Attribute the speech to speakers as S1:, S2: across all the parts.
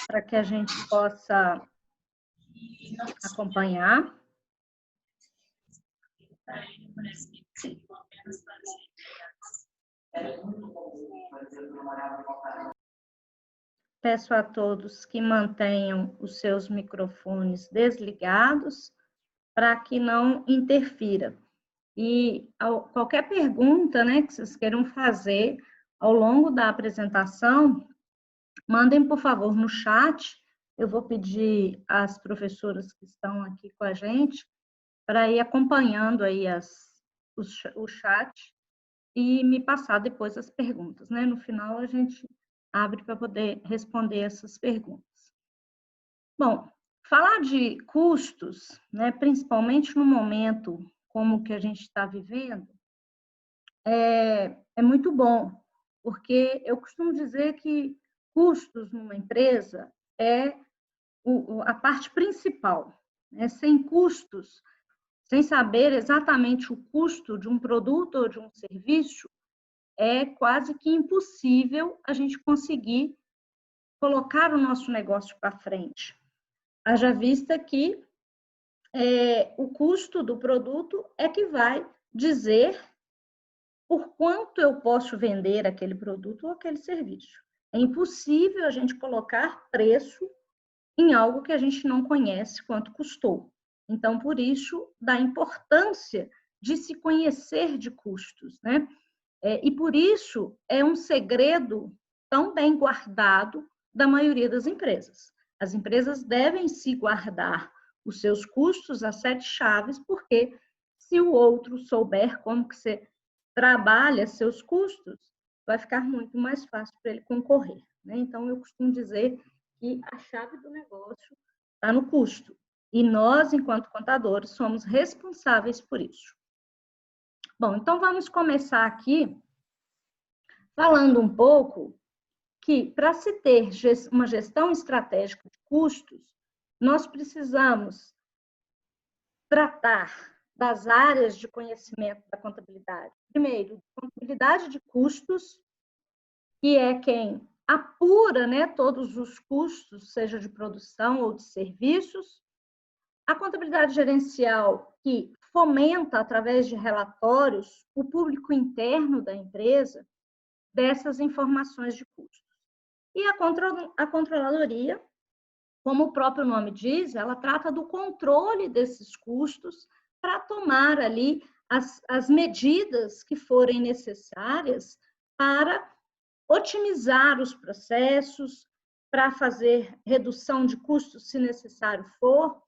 S1: para que a gente possa acompanhar. Peço a todos que mantenham os seus microfones desligados para que não interfira. E qualquer pergunta, né, que vocês queiram fazer ao longo da apresentação, mandem, por favor, no chat. Eu vou pedir às professoras que estão aqui com a gente para ir acompanhando aí o chat e me passar depois as perguntas, né? No final, a gente abre para poder responder essas perguntas. Bom, falar de custos, né, principalmente no momento como que a gente está vivendo, é muito bom, porque eu costumo dizer que custos numa empresa é a parte principal, né? Sem custos, sem saber exatamente o custo de um produto ou de um serviço, é quase que impossível a gente conseguir colocar o nosso negócio para frente. Haja vista que o custo do produto é que vai dizer por quanto eu posso vender aquele produto ou aquele serviço. É impossível a gente colocar preço em algo que a gente não conhece quanto custou. Então, por isso, da importância de se conhecer de custos, né? E por isso é um segredo tão bem guardado da maioria das empresas. As empresas devem se guardar os seus custos a 7 chaves, porque se o outro souber como que você trabalha seus custos, vai ficar muito mais fácil para ele concorrer, né? Então, eu costumo dizer que a chave do negócio está no custo. E nós, enquanto contadores, somos responsáveis por isso. Bom, então vamos começar aqui falando um pouco que, para se ter uma gestão estratégica de custos, nós precisamos tratar das áreas de conhecimento da contabilidade. Primeiro, contabilidade de custos, que é quem apura, né, todos os custos, seja de produção ou de serviços. A contabilidade gerencial, que fomenta, através de relatórios, o público interno da empresa dessas informações de custos. E a controladoria, como o próprio nome diz, ela trata do controle desses custos para tomar ali as medidas que forem necessárias para otimizar os processos, para fazer redução de custos, se necessário for,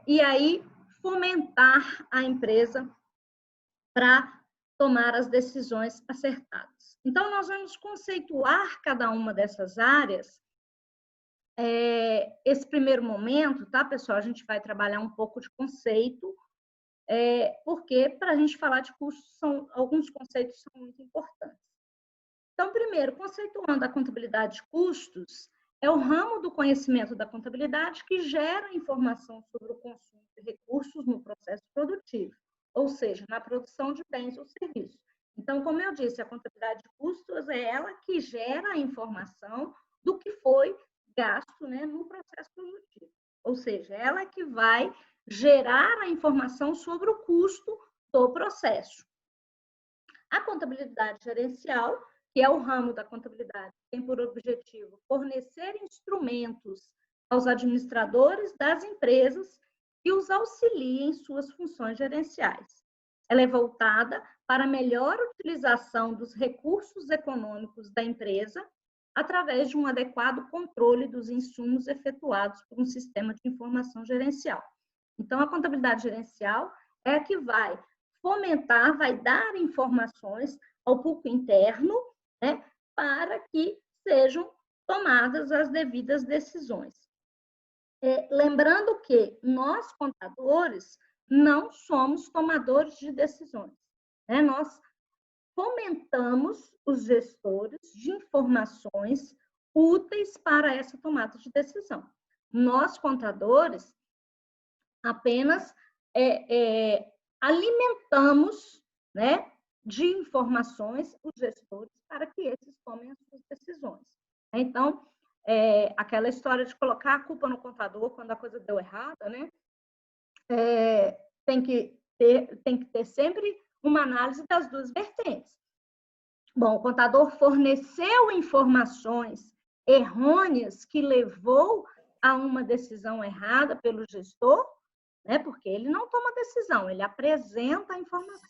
S1: e aí fomentar a empresa para tomar as decisões acertadas. Então, nós vamos conceituar cada uma dessas áreas. Esse primeiro momento, tá, pessoal? A gente vai trabalhar um pouco de conceito, porque para a gente falar de custos, alguns conceitos são muito importantes. Então, primeiro, conceituando a contabilidade de custos, é o ramo do conhecimento da contabilidade que gera informação sobre o consumo de recursos no processo produtivo, ou seja, na produção de bens ou serviços. Então, como eu disse, a contabilidade de custos é ela que gera a informação do que foi gasto, né, no processo produtivo. Ou seja, ela que vai gerar a informação sobre o custo do processo. A contabilidade gerencial, que é o ramo da contabilidade, tem por objetivo fornecer instrumentos aos administradores das empresas que os auxiliem em suas funções gerenciais. Ela é voltada para a melhor utilização dos recursos econômicos da empresa através de um adequado controle dos insumos efetuados por um sistema de informação gerencial. Então, a contabilidade gerencial é a que vai fomentar, vai dar informações ao público interno, né, para que sejam tomadas as devidas decisões. Lembrando que nós, contadores, não somos tomadores de decisões, né? Nós fomentamos os gestores de informações úteis para essa tomada de decisão. Nós, contadores, apenas alimentamos, né, de informações os gestores para que esses tomem as suas decisões. Então, aquela história de colocar a culpa no contador quando a coisa deu errada, né? Tem que ter sempre uma análise das duas vertentes. Bom, o contador forneceu informações errôneas que levou a uma decisão errada pelo gestor, né? Porque ele não toma decisão, ele apresenta a informação.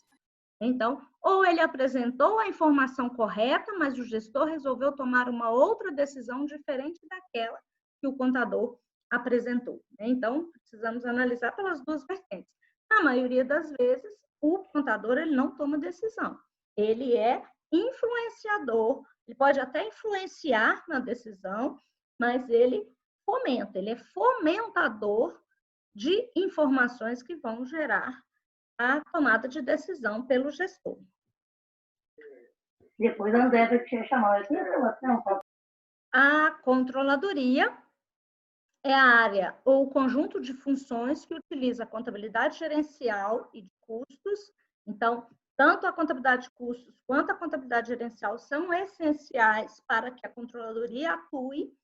S1: Então, ou ele apresentou a informação correta, mas o gestor resolveu tomar uma outra decisão diferente daquela que o contador apresentou. Então, precisamos analisar pelas duas vertentes. Na maioria das vezes, o contador ele não toma decisão. Ele é influenciador, ele pode até influenciar na decisão, mas ele fomenta, ele é fomentador de informações que vão gerar a tomada de decisão pelo gestor.
S2: Depois a André vai te chamar aqui.
S1: A controladoria é a área ou o conjunto de funções que utiliza a contabilidade gerencial e de custos. Então, tanto a contabilidade de custos quanto a contabilidade gerencial são essenciais para que a controladoria atue,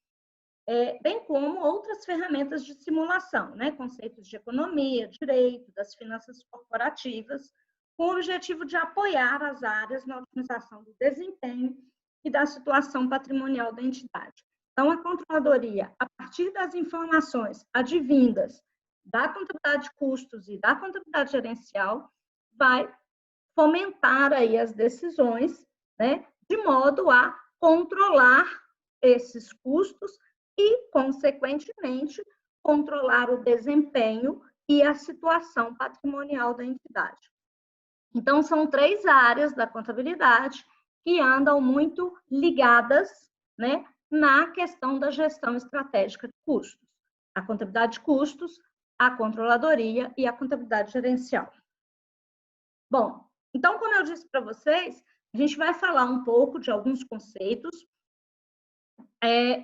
S1: bem como outras ferramentas de simulação, né? Conceitos de economia, direito, das finanças corporativas, com o objetivo de apoiar as áreas na otimização do desempenho e da situação patrimonial da entidade. Então, a controladoria, a partir das informações advindas da contabilidade de custos e da contabilidade gerencial, vai fomentar aí as decisões, né, de modo a controlar esses custos e, consequentemente, controlar o desempenho e a situação patrimonial da entidade. Então, são 3 áreas da contabilidade que andam muito ligadas, né, na questão da gestão estratégica de custos. A contabilidade de custos, a controladoria e a contabilidade gerencial. Bom, então, como eu disse para vocês, a gente vai falar um pouco de alguns conceitos,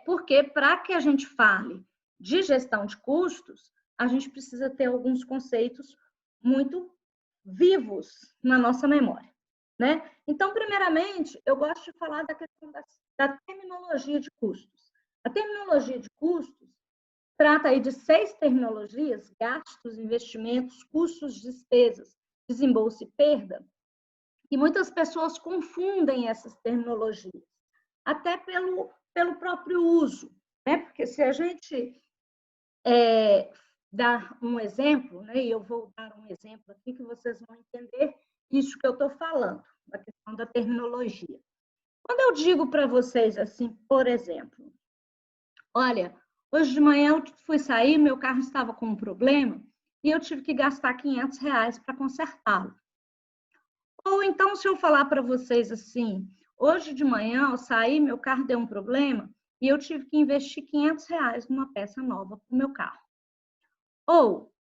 S1: porque para que a gente fale de gestão de custos, a gente precisa ter alguns conceitos muito vivos na nossa memória, né? Então, primeiramente, eu gosto de falar da questão da terminologia de custos. A terminologia de custos trata aí de 6 terminologias: gastos, investimentos, custos, despesas, desembolso e perda, e muitas pessoas confundem essas terminologias, até pelo próprio uso, né? Porque se a gente dar um exemplo, né? E eu vou dar um exemplo aqui que vocês vão entender isso que eu estou falando, a questão da terminologia. Quando eu digo para vocês assim, por exemplo, olha, hoje de manhã eu fui sair, meu carro estava com um problema e eu tive que gastar R$500 para consertá-lo. Ou então, se eu falar para vocês assim, hoje de manhã eu saí, meu carro deu um problema e eu tive que investir R$500 numa peça nova para o meu carro. Ou,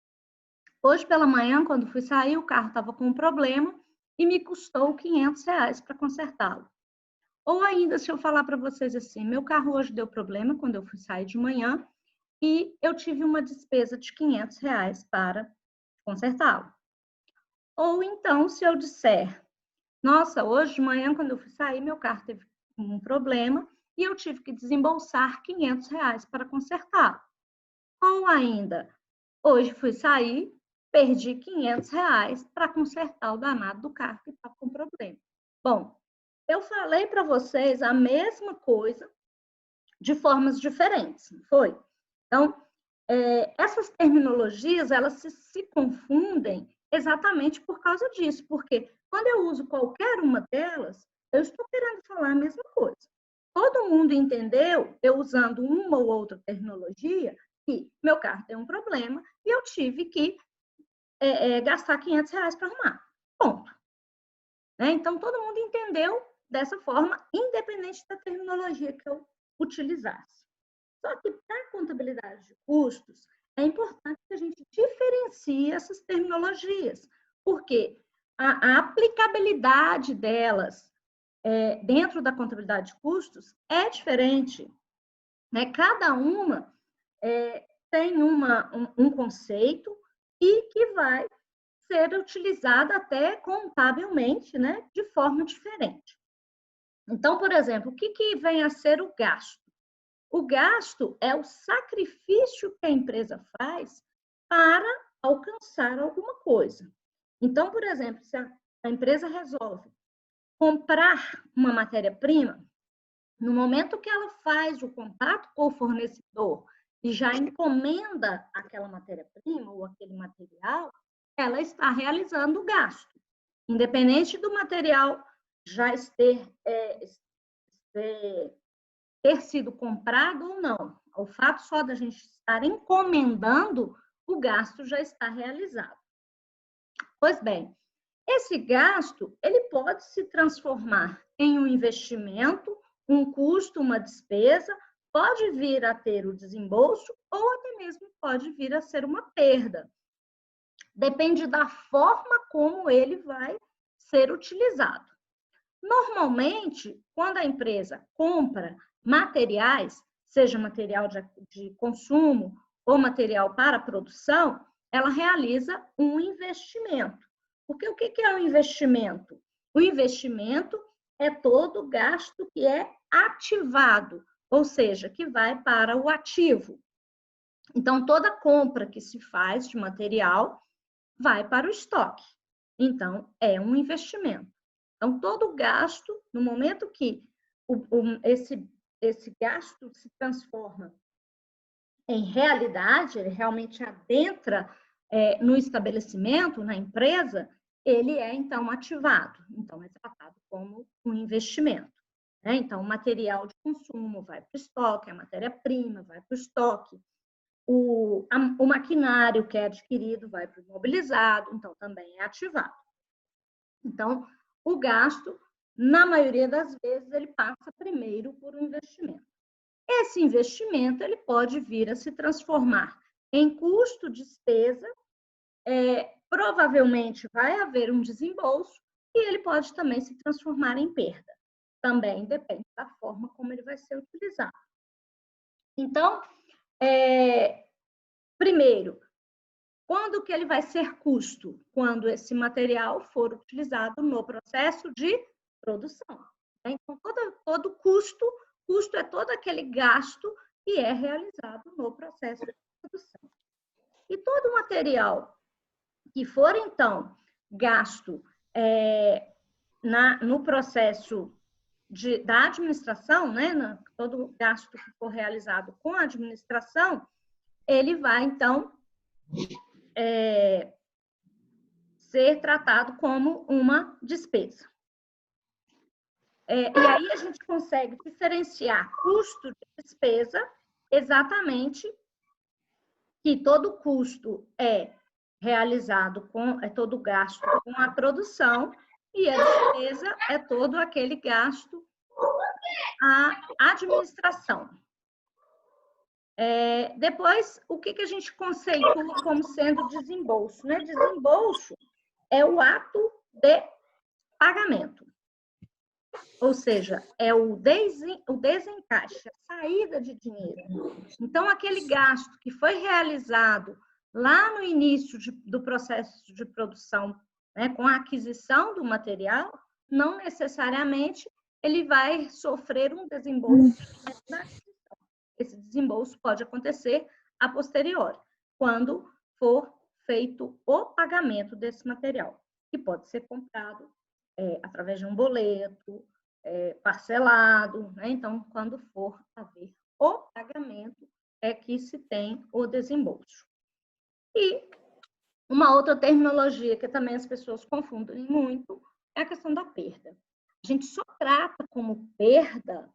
S1: hoje pela manhã, quando fui sair, o carro estava com um problema e me custou R$500 para consertá-lo. Ou ainda, se eu falar para vocês assim, meu carro hoje deu problema quando eu fui sair de manhã e eu tive uma despesa de R$500 para consertá-lo. Ou então, se eu disser, nossa, hoje de manhã, quando eu fui sair, meu carro teve um problema e eu tive que desembolsar R$500 para consertá-lo. Ou ainda, hoje fui sair, perdi R$500 para consertar o danado do carro que estava com problema. Bom, eu falei para vocês a mesma coisa de formas diferentes, não foi? Então, essas terminologias, elas se confundem exatamente por causa disso, porque quando eu uso qualquer uma delas, eu estou querendo falar a mesma coisa. Todo mundo entendeu, eu usando uma ou outra terminologia, que meu carro tem um problema e eu tive que gastar R$500 para arrumar. Ponto. Né? Então, todo mundo entendeu dessa forma, independente da terminologia que eu utilizasse. Só que para a contabilidade de custos, é importante que a gente diferencie essas terminologias, porque a aplicabilidade delas dentro da contabilidade de custos é diferente. Né? Cada uma tem um conceito e que vai ser utilizada até contabilmente, né? De forma diferente. Então, por exemplo, o que vem a ser o gasto? O gasto é o sacrifício que a empresa faz para alcançar alguma coisa. Então, por exemplo, se a empresa resolve comprar uma matéria-prima, no momento que ela faz o contato com o fornecedor e já encomenda aquela matéria-prima ou aquele material, ela está realizando o gasto. Independente do material já ter sido comprado ou não. O fato só da gente estar encomendando, o gasto já está realizado. Pois bem, esse gasto, ele pode se transformar em um investimento, um custo, uma despesa, pode vir a ter o desembolso ou até mesmo pode vir a ser uma perda. Depende da forma como ele vai ser utilizado. Normalmente, quando a empresa compra materiais, seja material de consumo ou material para produção, ela realiza um investimento. Porque o que é um investimento? O investimento é todo gasto que é ativado, ou seja, que vai para o ativo. Então, toda compra que se faz de material vai para o estoque. Então, é um investimento. Então, todo gasto, no momento que esse gasto se transforma em realidade, ele realmente adentra no estabelecimento, na empresa, ele é, então, ativado. Então, é tratado como um investimento. Né? Então, o material de consumo vai para o estoque, a matéria-prima vai para o estoque, o maquinário que é adquirido vai para o imobilizado, então, também é ativado. Então, o gasto, na maioria das vezes, ele passa primeiro por um investimento. Esse investimento ele pode vir a se transformar em custo, despesa, provavelmente vai haver um desembolso e ele pode também se transformar em perda. Também depende da forma como ele vai ser utilizado. Então, primeiro, quando que ele vai ser custo? Quando esse material for utilizado no processo de produção. Então, todo custo é todo aquele gasto que é realizado no processo de produção. E todo material que for, então, gasto no processo da administração, né? Todo gasto que for realizado com a administração, ele vai, então, ser tratado como uma despesa. E aí a gente consegue diferenciar custo de despesa exatamente que todo custo é realizado todo gasto com a produção e a despesa é todo aquele gasto à administração. Depois, o que a gente conceitua como sendo desembolso? Né? Desembolso é o ato de pagamento. Ou seja, é o desencaixe, a saída de dinheiro. Então, aquele gasto que foi realizado lá no início do processo de produção, né, com a aquisição do material, não necessariamente ele vai sofrer um desembolso da aquisição. Esse desembolso pode acontecer a posteriori, quando for feito o pagamento desse material, que pode ser comprado através de um boleto, parcelado, né? Então, quando for haver o pagamento, é que se tem o desembolso. E uma outra terminologia que também as pessoas confundem muito é a questão da perda. A gente só trata como perda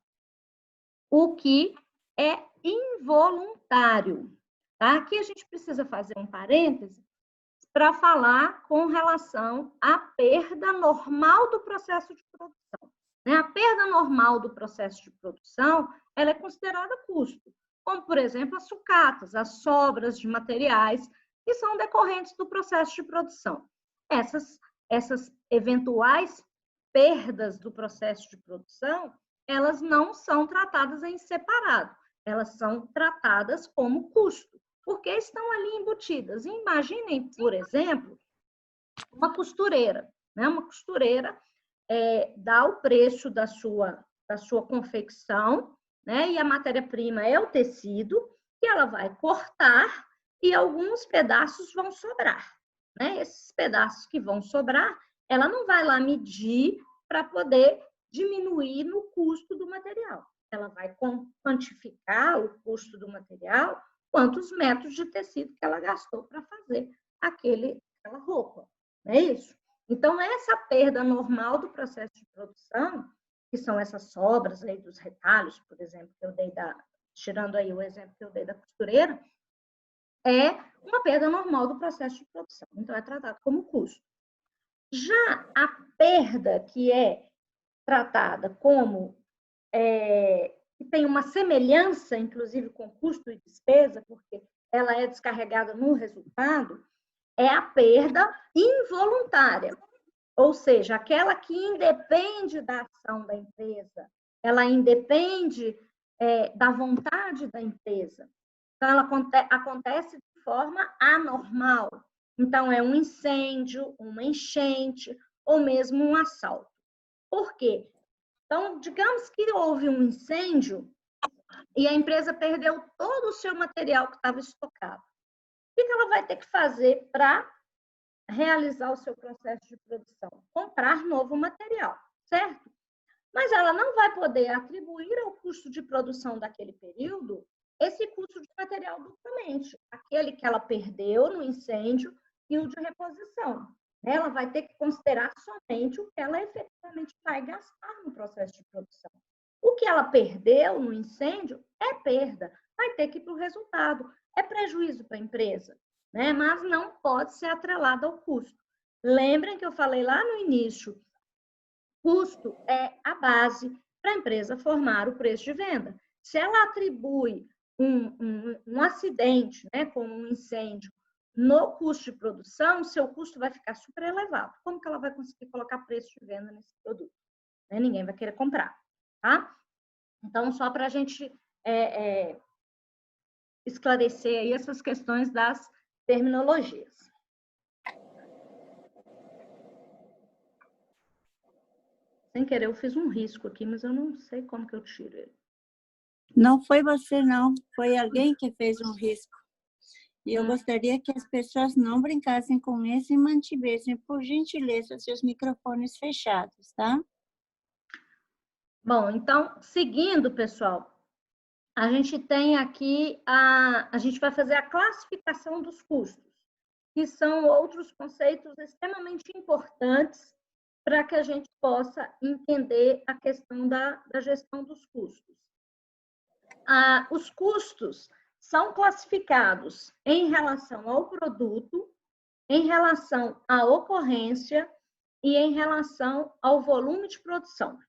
S1: o que é involuntário. Tá? Aqui a gente precisa fazer um parêntese para falar com relação à perda normal do processo de produção. A perda normal do processo de produção, ela é considerada custo, como, por exemplo, as sucatas, as sobras de materiais que são decorrentes do processo de produção. Essas eventuais perdas do processo de produção, elas não são tratadas em separado, elas são tratadas como custo, porque estão ali embutidas. Imaginem, por exemplo, uma costureira, né? Uma costureira dá o preço da sua confecção, né? E a matéria-prima é o tecido, que ela vai cortar e alguns pedaços vão sobrar, né? Esses pedaços que vão sobrar, ela não vai lá medir para poder diminuir no custo do material. Ela vai quantificar o custo do material, quantos metros de tecido que ela gastou para fazer aquela roupa, não é isso? Então, essa perda normal do processo de produção, que são essas sobras aí dos retalhos, por exemplo, que eu dei tirando aí o exemplo que eu dei da costureira, é uma perda normal do processo de produção. Então, é tratado como custo. Já a perda que é tratada como que tem uma semelhança, inclusive, com custo e despesa, porque ela é descarregada no resultado, é a perda involuntária, ou seja, aquela que independe da ação da empresa, ela independe da vontade da empresa. Então, ela acontece de forma anormal. Então, é um incêndio, uma enchente, ou mesmo um assalto. Por quê? Então, digamos que houve um incêndio e a empresa perdeu todo o seu material que estava estocado. O que ela vai ter que fazer para realizar o seu processo de produção? Comprar novo material, certo? Mas ela não vai poder atribuir ao custo de produção daquele período esse custo de material duplamente, aquele que ela perdeu no incêndio e o de reposição. Ela vai ter que considerar somente o que ela efetivamente vai gastar no processo de produção. O que ela perdeu no incêndio é perda, vai ter que ir para o resultado. É prejuízo para a empresa, né? Mas não pode ser atrelado ao custo. Lembrem que eu falei lá no início, custo é a base para a empresa formar o preço de venda. Se ela atribui um acidente, né, como um incêndio, no custo de produção, seu custo vai ficar super elevado. Como que ela vai conseguir colocar preço de venda nesse produto? Né? Ninguém vai querer comprar, tá? Então, só para a gente esclarecer aí essas questões das terminologias. Sem querer, eu fiz um risco aqui, mas eu não sei como que eu tiro ele.
S3: Não foi você, não. Foi alguém que fez um risco. E eu gostaria que as pessoas não brincassem com isso e mantivessem, por gentileza, seus microfones fechados, tá?
S1: Bom, então, seguindo, pessoal, a gente tem aqui, a gente vai fazer a classificação dos custos, que são outros conceitos extremamente importantes para que a gente possa entender a questão da gestão dos custos. Os custos são classificados em relação ao produto, em relação à ocorrência e em relação ao volume de produção.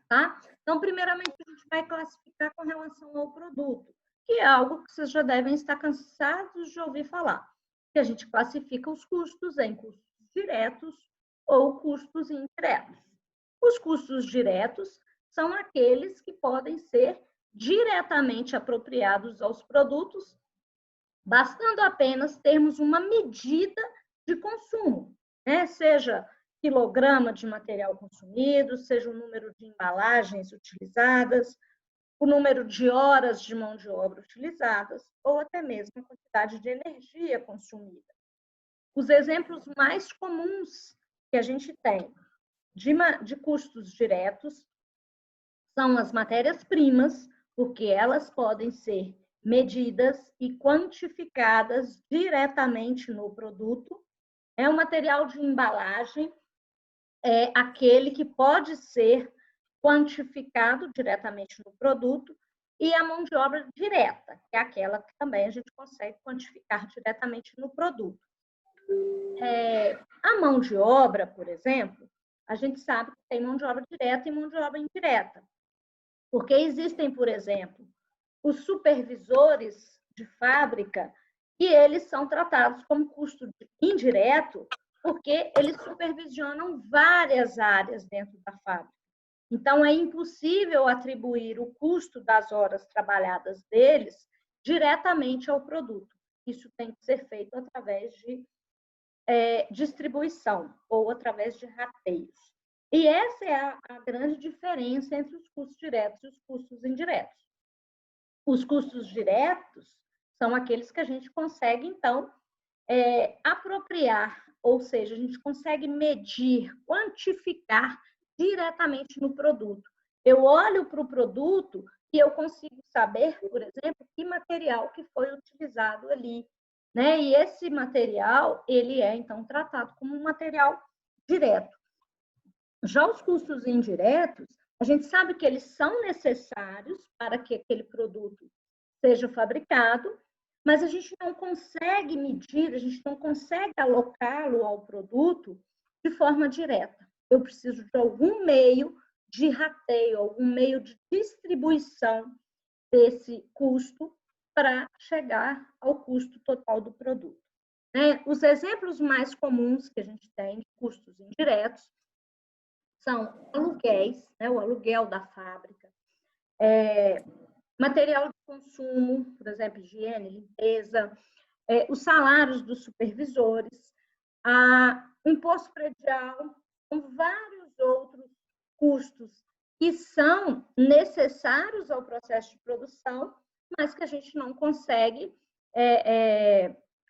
S1: Tá? Então, primeiramente, a gente vai classificar com relação ao produto, que é algo que vocês já devem estar cansados de ouvir falar, que a gente classifica os custos em custos diretos ou custos indiretos. Os custos diretos são aqueles que podem ser diretamente apropriados aos produtos, bastando apenas termos uma medida de consumo, né? Seja quilograma de material consumido, seja o número de embalagens utilizadas, o número de horas de mão de obra utilizadas, ou até mesmo a quantidade de energia consumida. Os exemplos mais comuns que a gente tem de custos diretos são as matérias-primas, porque elas podem ser medidas e quantificadas diretamente no produto. É o material de embalagem, é aquele que pode ser quantificado diretamente no produto, e a mão de obra direta, que é aquela que também a gente consegue quantificar diretamente no produto. A mão de obra, por exemplo, a gente sabe que tem mão de obra direta e mão de obra indireta. Porque existem, por exemplo, os supervisores de fábrica, e eles são tratados como custo indireto, porque eles supervisionam várias áreas dentro da fábrica. Então, é impossível atribuir o custo das horas trabalhadas deles diretamente ao produto. Isso tem que ser feito através de distribuição ou através de rateios. E essa é a grande diferença entre os custos diretos e os custos indiretos. Os custos diretos são aqueles que a gente consegue, então, apropriar, ou seja, a gente consegue medir, quantificar diretamente no produto. Eu olho para o produto e eu consigo saber, por exemplo, que material que foi utilizado ali, né? E esse material, ele é, então, tratado como um material direto. Já os custos indiretos, a gente sabe que eles são necessários para que aquele produto seja fabricado, mas a gente não consegue medir, a gente não consegue alocá-lo ao produto de forma direta. Eu preciso de algum meio de rateio, algum meio de distribuição desse custo para chegar ao custo total do produto. Os exemplos mais comuns que a gente tem de custos indiretos são aluguéis, o aluguel da fábrica, material de consumo, por exemplo, higiene, limpeza, os salários dos supervisores, o imposto predial, com vários outros custos que são necessários ao processo de produção, mas que a gente não consegue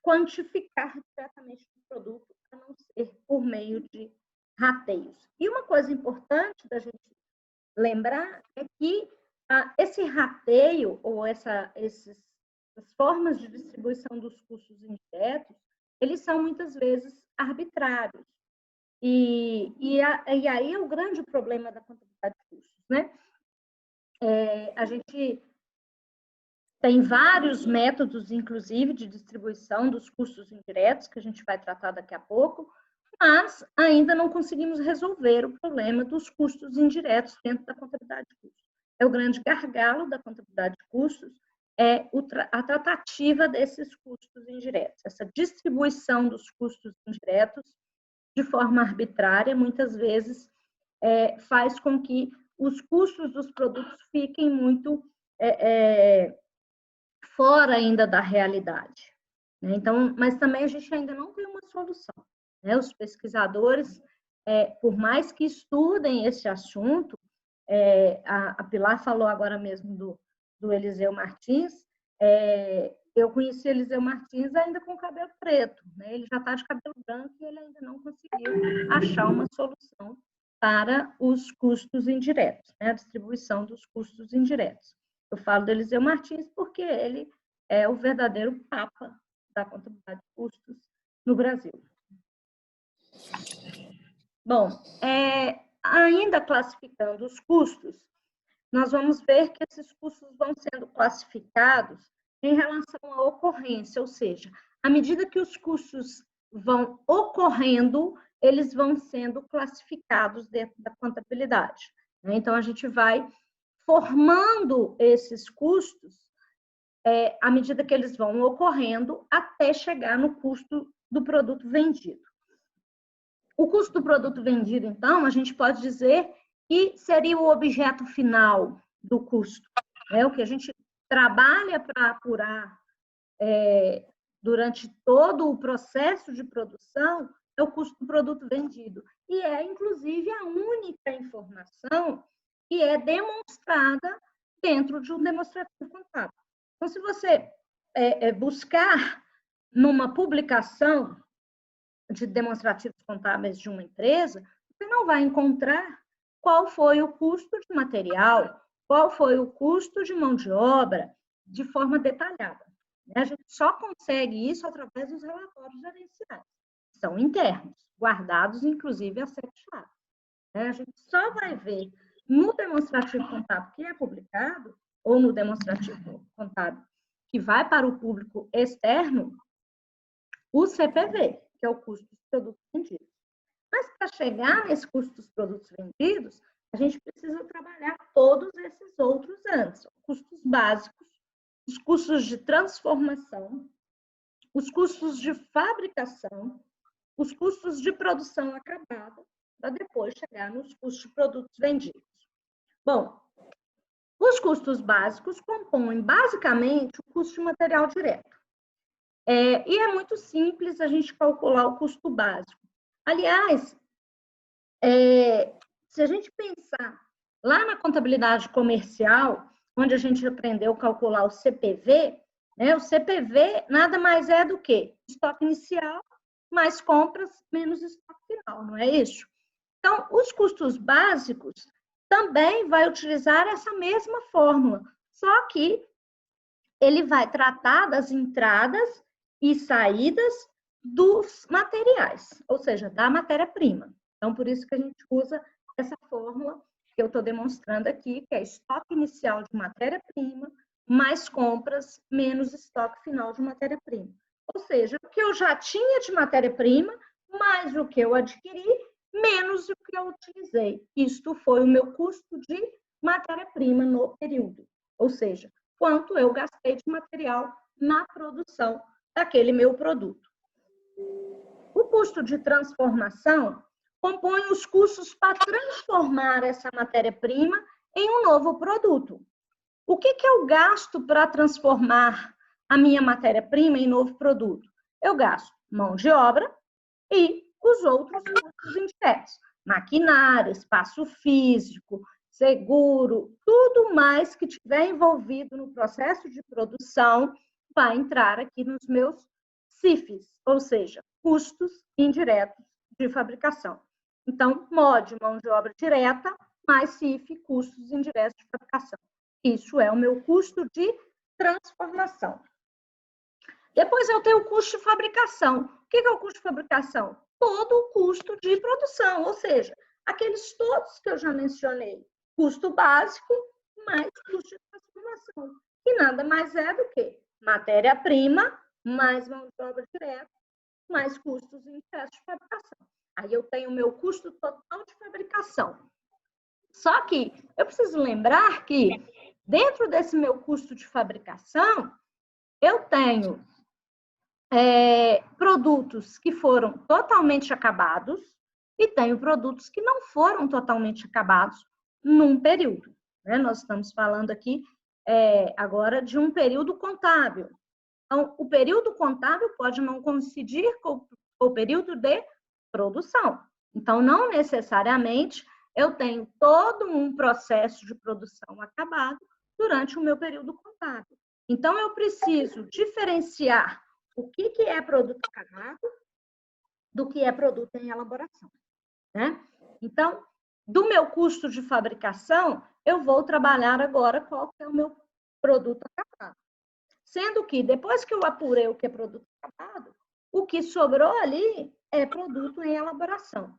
S1: quantificar diretamente no produto, a não ser por meio de rateios. E uma coisa importante da gente lembrar é que esse rateio, ou essas formas de distribuição dos custos indiretos, eles são muitas vezes arbitrários. E aí é o grande problema da contabilidade de custos, né? A gente tem vários métodos, inclusive, de distribuição dos custos indiretos, que a gente vai tratar daqui a pouco, mas ainda não conseguimos resolver o problema dos custos indiretos dentro da contabilidade de custos. O grande gargalo da contabilidade de custos é a tratativa desses custos indiretos, essa distribuição dos custos indiretos de forma arbitrária, muitas vezes faz com que os custos dos produtos fiquem muito fora ainda da realidade. Então, mas também a gente ainda não tem uma solução. Os pesquisadores, por mais que estudem esse assunto, a Pilar falou agora mesmo do Eliseu Martins, eu conheci Eliseu Martins ainda com cabelo preto, ele já está de cabelo branco e ele ainda não conseguiu achar uma solução para os custos indiretos, a distribuição dos custos indiretos. Eu falo do Eliseu Martins porque ele é o verdadeiro papa da contabilidade de custos no Brasil. Bom, ainda classificando os custos, nós vamos ver que esses custos vão sendo classificados em relação à ocorrência, ou seja, à medida que os custos vão ocorrendo, eles vão sendo classificados dentro da contabilidade. Então, a gente vai formando esses custos à medida que eles vão ocorrendo até chegar no custo do produto vendido. O custo do produto vendido, então, a gente pode dizer que seria o objeto final do custo. O que a gente trabalha para apurar durante todo o processo de produção é o custo do produto vendido. E inclusive, a única informação que é demonstrada dentro de um demonstrativo contábil. Então, se você buscar numa publicação de demonstrativos contábeis de uma empresa, você não vai encontrar qual foi o custo de material, qual foi o custo de mão de obra, de forma detalhada. A gente só consegue isso através dos relatórios gerenciais. São internos, guardados, inclusive, a 7 chaves. A gente só vai ver no demonstrativo contábil que é publicado, ou no demonstrativo contábil que vai para o público externo, o CPV, que é o custo dos produtos vendidos. Mas, para chegar nesse custo dos produtos vendidos, a gente precisa trabalhar todos esses outros antes. Os custos básicos, os custos de transformação, os custos de fabricação, os custos de produção acabada, para depois chegar nos custos de produtos vendidos. Bom, os custos básicos compõem, basicamente, o custo de material direto. E é muito simples a gente calcular o custo básico. Aliás, Se a gente pensar lá na contabilidade comercial, onde a gente aprendeu a calcular o CPV, né? O CPV nada mais é do que estoque inicial mais compras menos estoque final, não é isso? Então, os custos básicos também vai utilizar essa mesma fórmula, só que ele vai tratar das entradas e saídas dos materiais, ou seja, da matéria-prima. Então, por isso que a gente usa essa fórmula que eu estou demonstrando aqui, que é estoque inicial de matéria-prima, mais compras, menos estoque final de matéria-prima. Ou seja, o que eu já tinha de matéria-prima, mais o que eu adquiri, menos o que eu utilizei. Isto foi o meu custo de matéria-prima no período. Ou seja, quanto eu gastei de material na produção daquele meu produto. O custo de transformação compõe os custos para transformar essa matéria-prima em um novo produto. O que eu gasto para transformar a minha matéria-prima em novo produto? Eu gasto mão de obra e os outros custos indiretos. Maquinário, espaço físico, seguro, tudo mais que tiver envolvido no processo de produção vai entrar aqui nos meus CIFs, ou seja, custos indiretos de fabricação. Então, MOD, mão de obra direta, mais CIF, custos indiretos de fabricação. Isso é o meu custo de transformação. Depois eu tenho o custo de fabricação. O que é o custo de fabricação? Todo o custo de produção, ou seja, aqueles todos que eu já mencionei. Custo básico mais custo de transformação, que nada mais é do que matéria-prima mais mão de obra direta, mais custos indiretos de fabricação. Aí eu tenho o meu custo total de fabricação. Só que eu preciso lembrar que dentro desse meu custo de fabricação, eu tenho produtos que foram totalmente acabados e tenho produtos que não foram totalmente acabados num período. Né? Nós estamos falando aqui agora de um período contábil. Então, o período contábil pode não coincidir com o período de produção. Então, não necessariamente eu tenho todo um processo de produção acabado durante o meu período contábil. Então, eu preciso diferenciar o que é produto acabado do que é produto em elaboração. Né? Então, do meu custo de fabricação, eu vou trabalhar agora qual que é o meu produto acabado. Sendo que, depois que eu apurei o que é produto acabado, o que sobrou ali é produto em elaboração.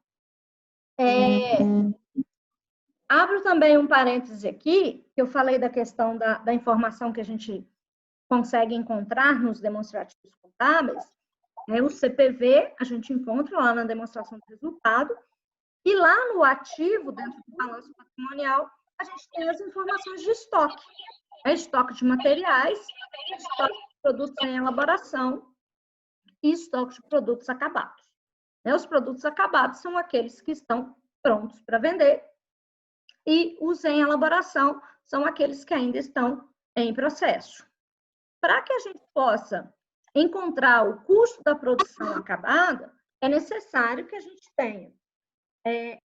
S1: Abro também um parêntese aqui, que eu falei da questão da informação que a gente consegue encontrar nos demonstrativos contábeis. O CPV, a gente encontra lá na demonstração de resultado, e lá no ativo, dentro do balanço patrimonial, a gente tem as informações de estoque. Estoque de materiais, estoque de produtos em elaboração e estoque de produtos acabados. Os produtos acabados são aqueles que estão prontos para vender e os em elaboração são aqueles que ainda estão em processo. Para que a gente possa encontrar o custo da produção acabada, é necessário que a gente tenha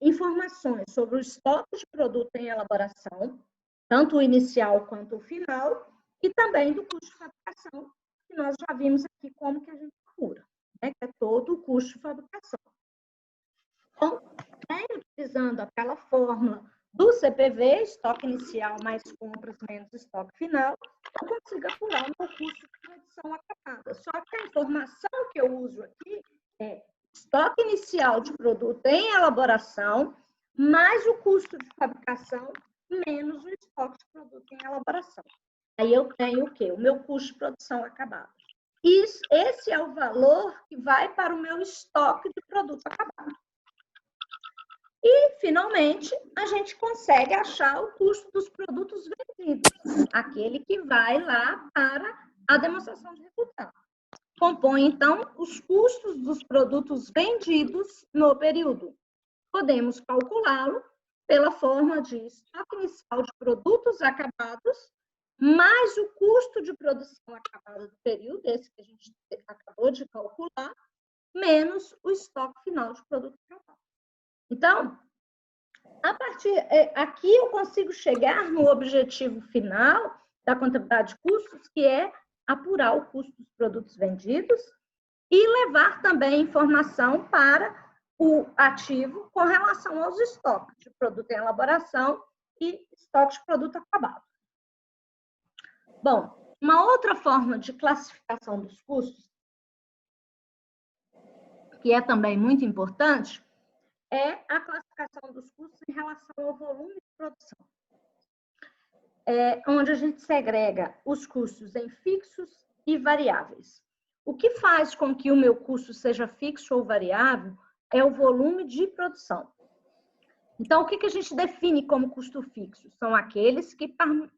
S1: informações sobre o estoque de produto em elaboração, tanto o inicial quanto o final, e também do custo de fabricação, que nós já vimos aqui como que a gente apura, né? Que é todo o custo de fabricação. Então, utilizando aquela fórmula do CPV, estoque inicial mais compras menos estoque final, eu consigo apurar o meu custo de produção acabada. Só que a informação que eu uso aqui é estoque inicial de produto em elaboração, mais o custo de fabricação, menos o estoque de produto em elaboração. Aí eu tenho o quê? O meu custo de produção acabado. Esse é o valor que vai para o meu estoque de produto acabado. E, finalmente, a gente consegue achar o custo dos produtos vendidos, aquele que vai lá para a demonstração de resultado. Compõe, então, os custos dos produtos vendidos no período. Podemos calculá-lo pela forma de estoque inicial de produtos acabados, mais o custo de produção acabada do período, esse que a gente acabou de calcular, menos o estoque final de produto acabado. Então, Aqui eu consigo chegar no objetivo final da contabilidade de custos, que é apurar o custo dos produtos vendidos e levar também informação para o ativo com relação aos estoques de produto em elaboração e estoques de produto acabado. Bom, uma outra forma de classificação dos custos, que é também muito importante, é a classificação dos custos em relação ao volume de produção. Onde a gente segrega os custos em fixos e variáveis. O que faz com que o meu custo seja fixo ou variável é o volume de produção. Então, o que a gente define como custo fixo? São aqueles que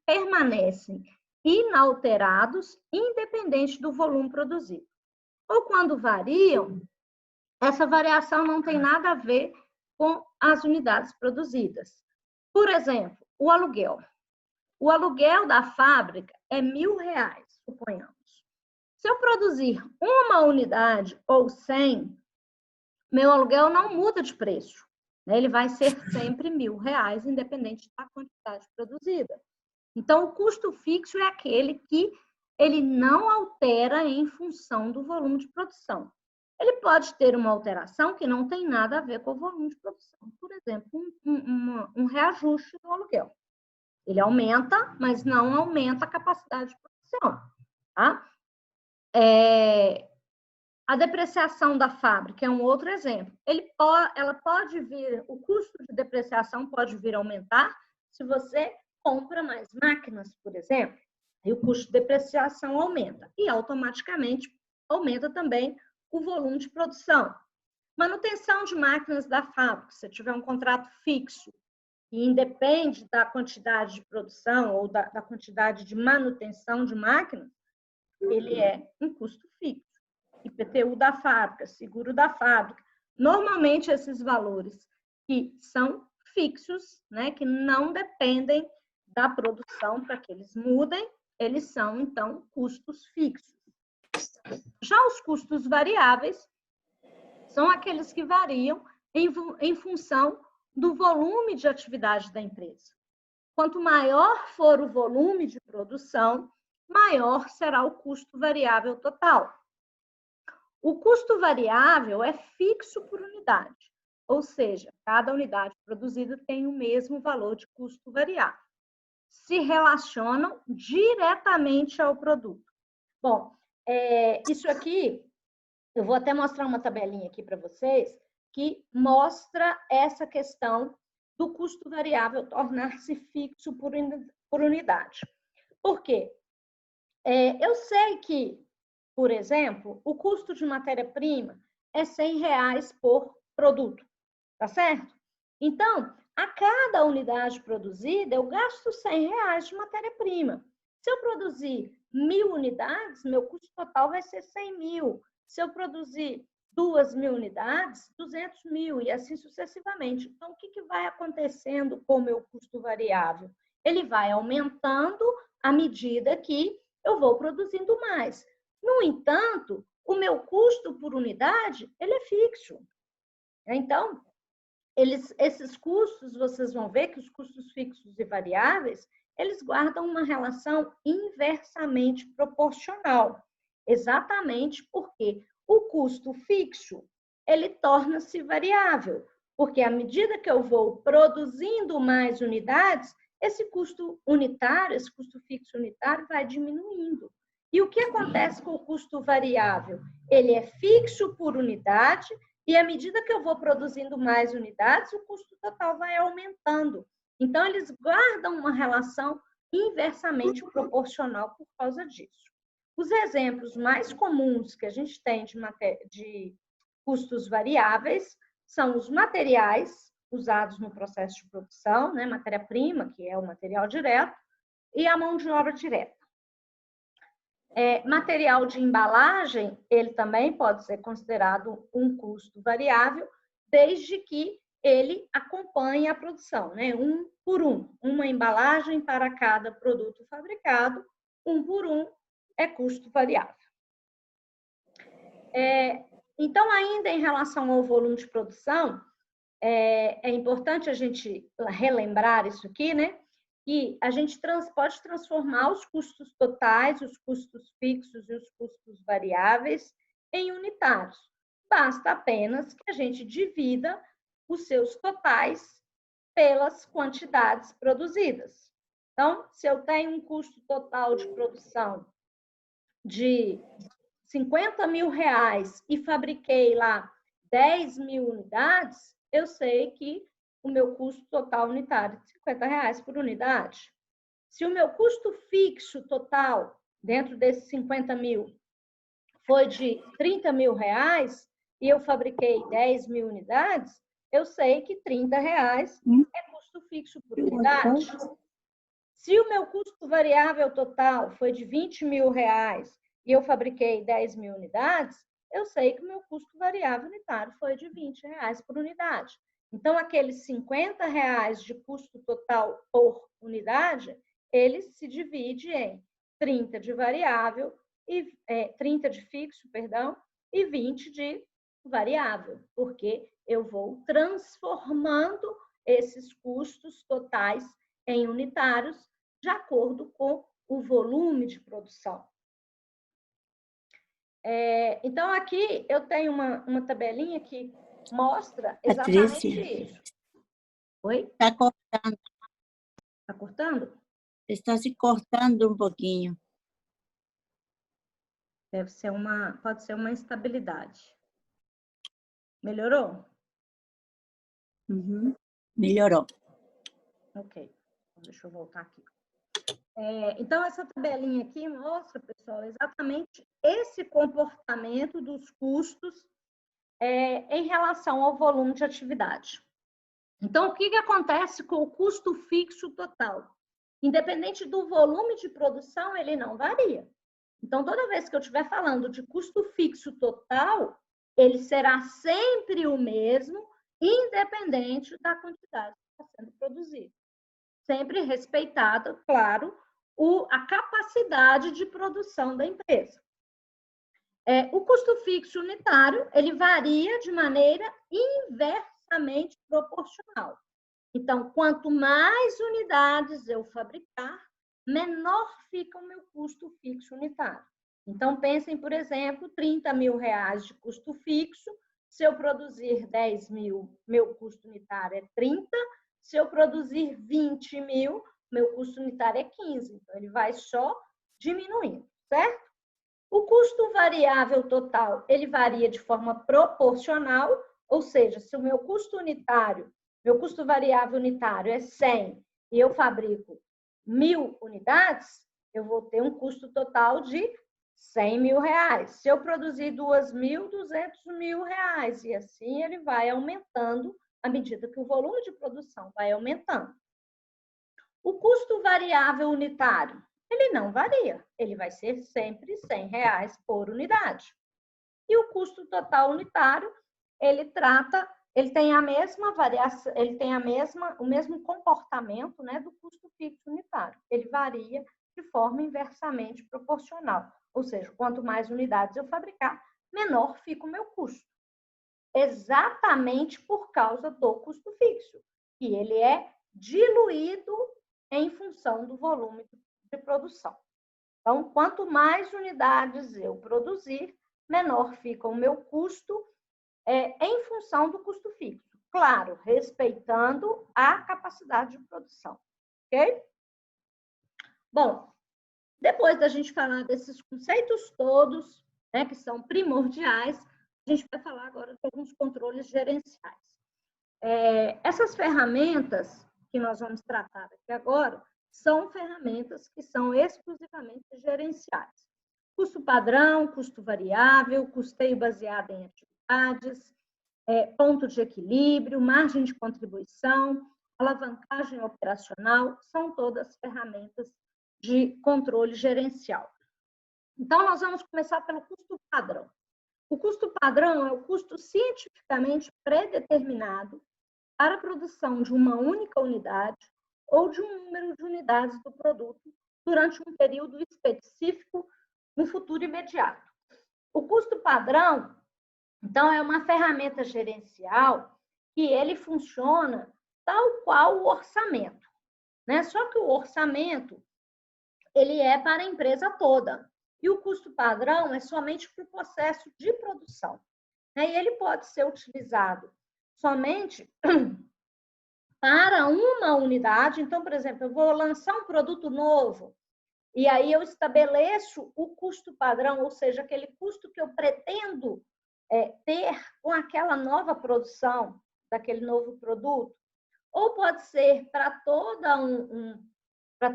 S1: permanecem inalterados, independente do volume produzido. Ou quando variam, essa variação não tem nada a ver com as unidades produzidas. Por exemplo, o aluguel. O aluguel da fábrica é R$1.000, suponhamos. Se eu produzir uma unidade ou 100, meu aluguel não muda de preço. Ele vai ser sempre R$1.000, independente da quantidade produzida. Então, o custo fixo é aquele que ele não altera em função do volume de produção. Ele pode ter uma alteração que não tem nada a ver com o volume de produção. Por exemplo, um reajuste do aluguel. Ele aumenta, mas não aumenta a capacidade de produção. Tá? A depreciação da fábrica é um outro exemplo. Ela pode vir, o custo de depreciação pode vir a aumentar se você compra mais máquinas, por exemplo. E o custo de depreciação aumenta. E automaticamente aumenta também o volume de produção. Manutenção de máquinas da fábrica. Se tiver um contrato fixo e independe da quantidade de produção ou da quantidade de manutenção de máquinas, ele é um custo fixo. IPTU da fábrica, seguro da fábrica. Normalmente, esses valores que são fixos, né, que não dependem da produção para que eles mudem, eles são, então, custos fixos. Já os custos variáveis são aqueles que variam em função do volume de atividade da empresa. Quanto maior for o volume de produção, maior será o custo variável total. O custo variável é fixo por unidade, ou seja, cada unidade produzida tem o mesmo valor de custo variável. Se relacionam diretamente ao produto. Bom, isso aqui, eu vou até mostrar uma tabelinha aqui para vocês, que mostra essa questão do custo variável tornar-se fixo por unidade. Por quê? Eu sei que, por exemplo, o custo de matéria-prima é R$100 por produto, tá certo? Então, a cada unidade produzida, eu gasto R$100 de matéria-prima. Se eu produzir 1.000 unidades, meu custo total vai ser 100.000. Se eu produzir 2.000 unidades, 200.000 e assim sucessivamente. Então, o que vai acontecendo com o meu custo variável? Ele vai aumentando à medida que eu vou produzindo mais. No entanto, o meu custo por unidade, ele é fixo. Então, esses custos, vocês vão ver que os custos fixos e variáveis, eles guardam uma relação inversamente proporcional. Exatamente porque o custo fixo, ele torna-se variável. Porque à medida que eu vou produzindo mais unidades, esse custo unitário, esse custo fixo unitário vai diminuindo. E o que acontece com o custo variável? Ele é fixo por unidade e à medida que eu vou produzindo mais unidades, o custo total vai aumentando. Então, eles guardam uma relação inversamente proporcional por causa disso. Os exemplos mais comuns que a gente tem de custos variáveis são os materiais usados no processo de produção, né? Matéria-prima, que é o material direto, e a mão de obra direta. Material de embalagem, ele também pode ser considerado um custo variável, desde que ele acompanhe a produção, né? Um por um. Uma embalagem para cada produto fabricado, um por um é custo variável. Então, ainda em relação ao volume de produção, é importante a gente relembrar isso aqui, né? Que a gente pode transformar os custos totais, os custos fixos e os custos variáveis em unitários. Basta apenas que a gente divida os seus totais pelas quantidades produzidas. Então, se eu tenho um custo total de produção de 50 mil reais e fabriquei lá 10 mil unidades, eu sei que o meu custo total unitário é de 50 reais por unidade. Se o meu custo fixo total, dentro desses 50 mil, foi de 30 mil reais e eu fabriquei 10 mil unidades, eu sei que 30 reais é custo fixo por unidade. Se o meu custo variável total foi de 20 mil reais e eu fabriquei 10 mil unidades, eu sei que o meu custo variável unitário foi de 20 reais por unidade. Então, aqueles 50 reais de custo total por unidade, ele se divide em 30 de variável, 30 de fixo, perdão, e 20 de variável, porque eu vou transformando esses custos totais em unitários de acordo com o volume de produção. Então, aqui eu tenho uma tabelinha que mostra exatamente isso. Oi?
S3: Está cortando.
S1: Está cortando?
S3: Está se cortando um pouquinho.
S1: Pode ser uma instabilidade. Melhorou?
S3: Uhum. Melhorou.
S1: Ok. Deixa eu voltar aqui. Então, essa tabelinha aqui mostra, pessoal, exatamente esse comportamento dos custos em relação ao volume de atividade. Então, o que acontece com o custo fixo total? Independente do volume de produção, ele não varia. Então, toda vez que eu estiver falando de custo fixo total, ele será sempre o mesmo, independente da quantidade que está sendo produzida. Sempre respeitado, claro, a capacidade de produção da empresa. O custo fixo unitário, ele varia de maneira inversamente proporcional. Então, quanto mais unidades eu fabricar, menor fica o meu custo fixo unitário. Então, pensem, por exemplo, 30 mil reais de custo fixo. Se eu produzir 10 mil, meu custo unitário é 30. Se eu produzir 20 mil, meu custo unitário é 15. Então, ele vai só diminuindo, certo? O custo variável total, ele varia de forma proporcional, ou seja, se o meu custo variável unitário é 100 e eu fabrico 1.000 unidades, eu vou ter um custo total de 100 mil reais. Se eu produzir 2.000, 200 mil reais. E assim ele vai aumentando à medida que o volume de produção vai aumentando. O custo variável unitário, ele não varia. Ele vai ser sempre 100 reais por unidade. E o custo total unitário, ele tem a mesma variação, ele tem o mesmo comportamento, né, do custo fixo unitário. Ele varia de forma inversamente proporcional. Ou seja, quanto mais unidades eu fabricar, menor fica o meu custo. Exatamente por causa do custo fixo, que ele é diluído em função do volume de produção. Então, quanto mais unidades eu produzir, menor fica o meu custo em função do custo fixo. Claro, respeitando a capacidade de produção. Ok? Bom, depois da gente falar desses conceitos todos, né, que são primordiais, a gente vai falar agora de alguns controles gerenciais. Essas ferramentas que nós vamos tratar aqui agora são ferramentas que são exclusivamente gerenciais. Custo padrão, custo variável, custeio baseado em atividades, ponto de equilíbrio, margem de contribuição, alavancagem operacional, são todas ferramentas de controle gerencial. Então, nós vamos começar pelo custo padrão. O custo padrão é o custo cientificamente predeterminado para a produção de uma única unidade ou de um número de unidades do produto durante um período específico no futuro imediato. O custo padrão, então, é uma ferramenta gerencial que ele funciona tal qual o orçamento, né? Só que o orçamento, ele é para a empresa toda. E o custo padrão é somente para o processo de produção, né? E ele pode ser utilizado somente para uma unidade. Então, por exemplo, eu vou lançar um produto novo, e aí eu estabeleço o custo padrão, ou seja, aquele custo que eu pretendo ter com aquela nova produção daquele novo produto. Ou pode ser para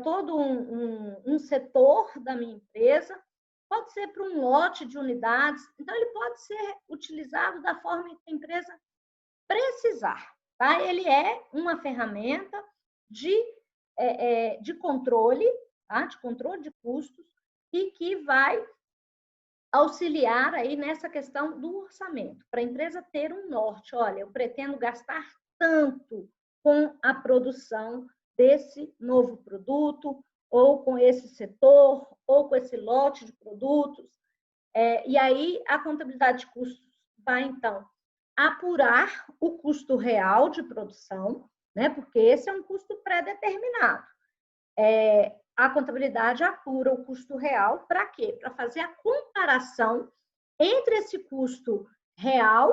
S1: todo um setor da minha empresa, pode ser para um lote de unidades. Então, ele pode ser utilizado da forma que a empresa precisar. Tá? Ele é uma ferramenta de controle, tá? De controle de custos, e que vai auxiliar aí nessa questão do orçamento, para a empresa ter um norte. Olha, eu pretendo gastar tanto com a produção desse novo produto, ou com esse setor, ou com esse lote de produtos. E aí a contabilidade de custos vai, então, apurar o custo real de produção, né? Porque esse é um custo pré-determinado. A contabilidade apura o custo real para quê? Para fazer a comparação entre esse custo real,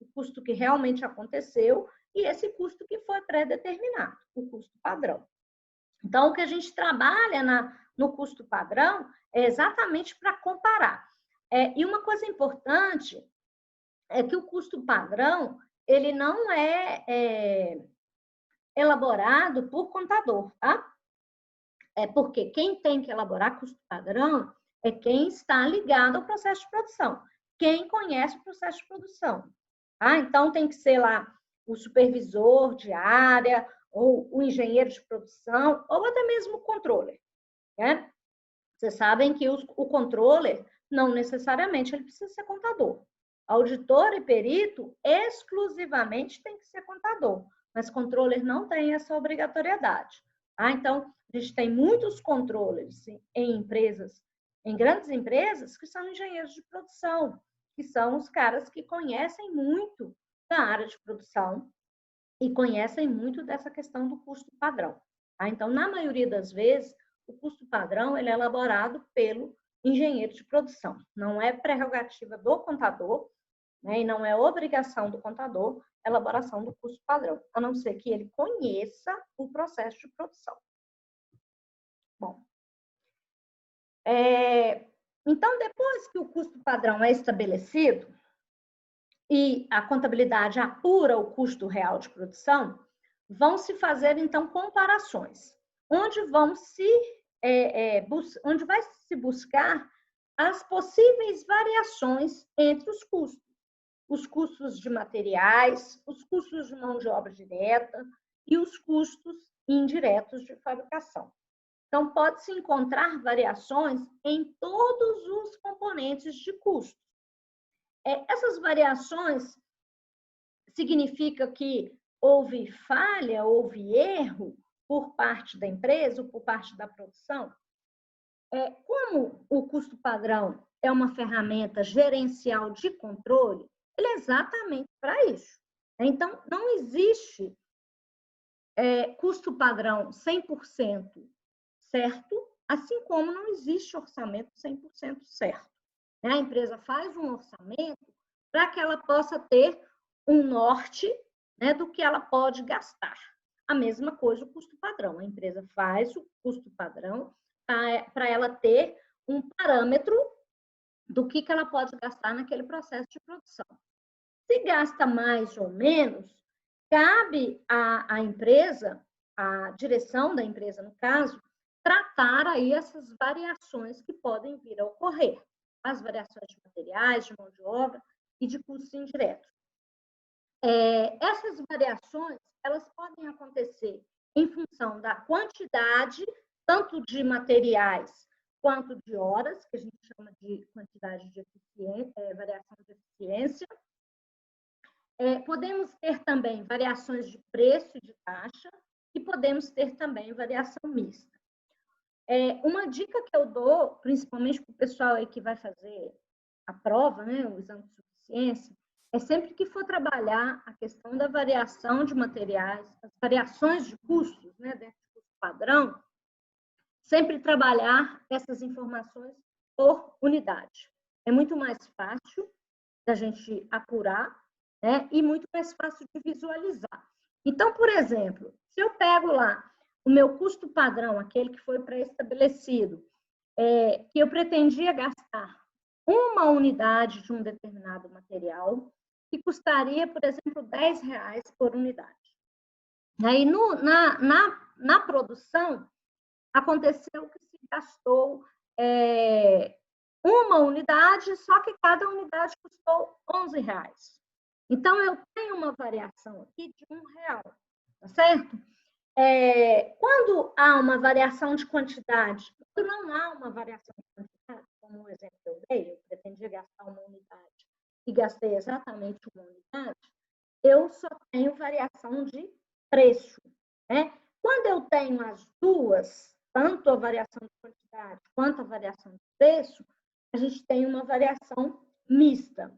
S1: o custo que realmente aconteceu, e esse custo que foi pré-determinado, o custo padrão. Então, o que a gente trabalha no custo padrão é exatamente para comparar. E uma coisa importante é que o custo padrão, ele não é elaborado por contador, tá? Porque quem tem que elaborar custo padrão é quem está ligado ao processo de produção, quem conhece o processo de produção. Tá? Então, tem que ser lá o supervisor de área, ou o engenheiro de produção, ou até mesmo o controller. Né? Vocês sabem que o controller, não necessariamente ele precisa ser contador. Auditor e perito, exclusivamente, tem que ser contador, mas controller não tem essa obrigatoriedade. Tá? Então, a gente tem muitos controllers em empresas, em grandes empresas, que são engenheiros de produção, que são os caras que conhecem muito da área de produção e conhecem muito dessa questão do custo padrão. Tá? Então, na maioria das vezes, o custo padrão ele é elaborado pelo engenheiro de produção. Não é prerrogativa do contador, né, e não é obrigação do contador a elaboração do custo padrão, a não ser que ele conheça o processo de produção. Bom, então, depois que o custo padrão é estabelecido e a contabilidade apura o custo real de produção, vão se fazer, então, comparações, onde onde vai se buscar as possíveis variações entre os custos de materiais, os custos de mão de obra direta e os custos indiretos de fabricação. Então, pode-se encontrar variações em todos os componentes de custo. Essas variações significa que houve falha, houve erro por parte da empresa ou por parte da produção? Como o custo padrão é uma ferramenta gerencial de controle, ele é exatamente para isso. Então, não existe custo padrão 100% certo, assim como não existe orçamento 100% certo. A empresa faz um orçamento para que ela possa ter um norte, né, do que ela pode gastar. A mesma coisa o custo padrão. A empresa faz o custo padrão para ela ter um parâmetro do que ela pode gastar naquele processo de produção. Se gasta mais ou menos, cabe à empresa, à direção da empresa, no caso, tratar aí essas variações que podem vir a ocorrer. As variações de materiais, de mão de obra e de custos indiretos. Essas variações, elas podem acontecer em função da quantidade, tanto de materiais quanto de horas, que a gente chama de quantidade de eficiência, variação de eficiência. Podemos ter também variações de preço e de taxa, e podemos ter também variação mista. Uma dica que eu dou, principalmente para o pessoal aí que vai fazer a prova, né, o exame de suficiência, é sempre que for trabalhar a questão da variação de materiais, as variações de custos, né, dentro do custo padrão, sempre trabalhar essas informações por unidade. É muito mais fácil da gente apurar, né, e muito mais fácil de visualizar. Então, por exemplo, se eu pego lá o meu custo padrão, aquele que foi pré-estabelecido, que eu pretendia gastar uma unidade de um determinado material, que custaria, por exemplo, R$10 por unidade. Aí, na produção, aconteceu que se gastou uma unidade, só que cada unidade custou R$11. Então, eu tenho uma variação aqui de R$1, tá certo? Quando há uma variação de quantidade, quando não há uma variação de quantidade, como o exemplo que eu dei, eu pretendia gastar uma unidade e gastei exatamente uma unidade, eu só tenho variação de preço, né? Quando eu tenho as duas, tanto a variação de quantidade quanto a variação de preço, a gente tem uma variação mista.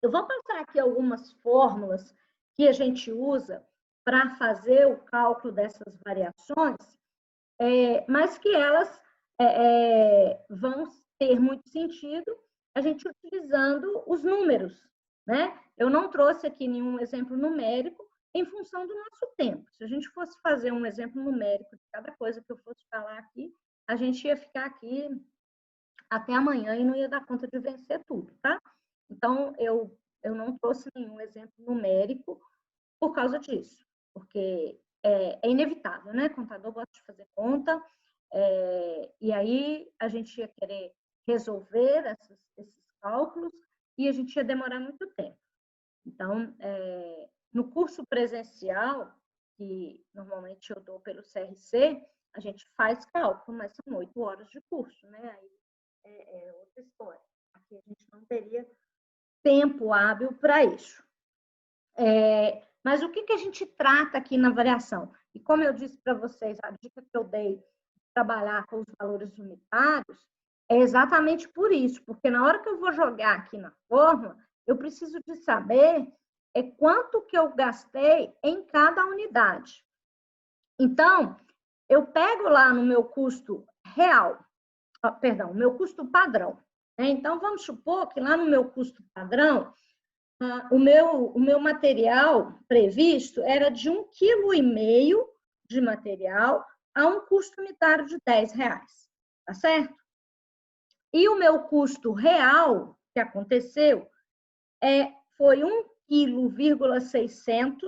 S1: Eu vou passar aqui algumas fórmulas que a gente usa para fazer o cálculo dessas variações, mas que elas vão ter muito sentido a gente utilizando os números, né? Eu não trouxe aqui nenhum exemplo numérico em função do nosso tempo. Se a gente fosse fazer um exemplo numérico de cada coisa que eu fosse falar aqui, a gente ia ficar aqui até amanhã e não ia dar conta de vencer tudo, tá? Então, eu não trouxe nenhum exemplo numérico por causa disso, porque é inevitável, né? Contador gosta de fazer conta, e aí a gente ia querer resolver esses cálculos e a gente ia demorar muito tempo. Então, no curso presencial, que normalmente eu dou pelo CRC, a gente faz cálculo, mas são 8 horas de curso, né? Aí é outra história. Aqui a gente não teria tempo hábil para isso. Mas o que a gente trata aqui na variação? E como eu disse para vocês, a dica que eu dei de trabalhar com os valores unitários é exatamente por isso, porque na hora que eu vou jogar aqui na fórmula, eu preciso de saber quanto que eu gastei em cada unidade. Então, eu pego lá no meu custo real, perdão, meu custo padrão. Então, vamos supor que lá no meu custo padrão, o meu material previsto era de 1,5 kg de material a um custo unitário de R$10, tá certo? E o meu custo real, que aconteceu, foi 1,6 kg,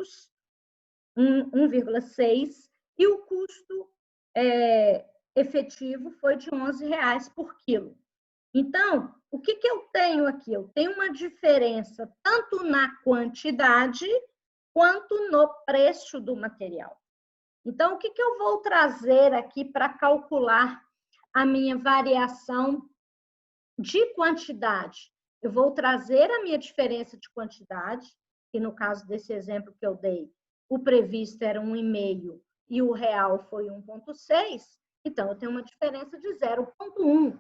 S1: e o custo efetivo foi de R$11 por quilo. Então, o que eu tenho aqui? Eu tenho uma diferença tanto na quantidade quanto no preço do material. Então, o que eu vou trazer aqui para calcular a minha variação de quantidade? Eu vou trazer a minha diferença de quantidade, que no caso desse exemplo que eu dei, o previsto era 1,5 e o real foi 1,6, então eu tenho uma diferença de 0,1,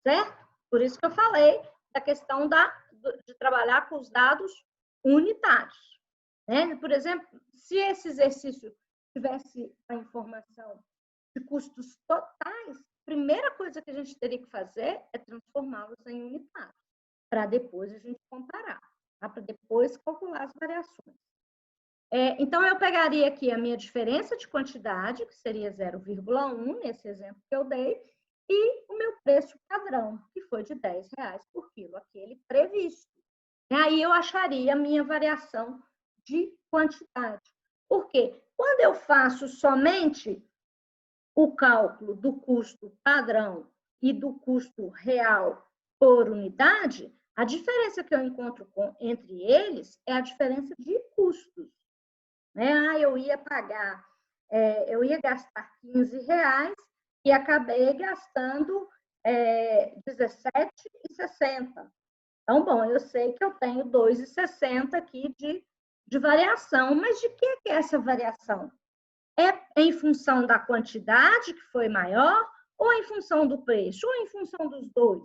S1: certo? Por isso que eu falei da questão de trabalhar com os dados unitários, né? Por exemplo, se esse exercício tivesse a informação de custos totais, a primeira coisa que a gente teria que fazer é transformá-los em unitários, para depois a gente comparar, tá? Para depois calcular as variações. Então, eu pegaria aqui a minha diferença de quantidade, que seria 0,1, nesse exemplo que eu dei, e o meu preço padrão, que foi de R$10 por quilo, aquele previsto. E aí eu acharia a minha variação de quantidade. Por quê? Quando eu faço somente o cálculo do custo padrão e do custo real por unidade, a diferença que eu encontro entre eles é a diferença de custos. Eu ia pagar, eu ia gastar R$15 e acabei gastando R$17,60. Então, bom, eu sei que eu tenho R$2,60 aqui de variação, mas de que é essa variação? É em função da quantidade, que foi maior, ou em função do preço, ou em função dos dois?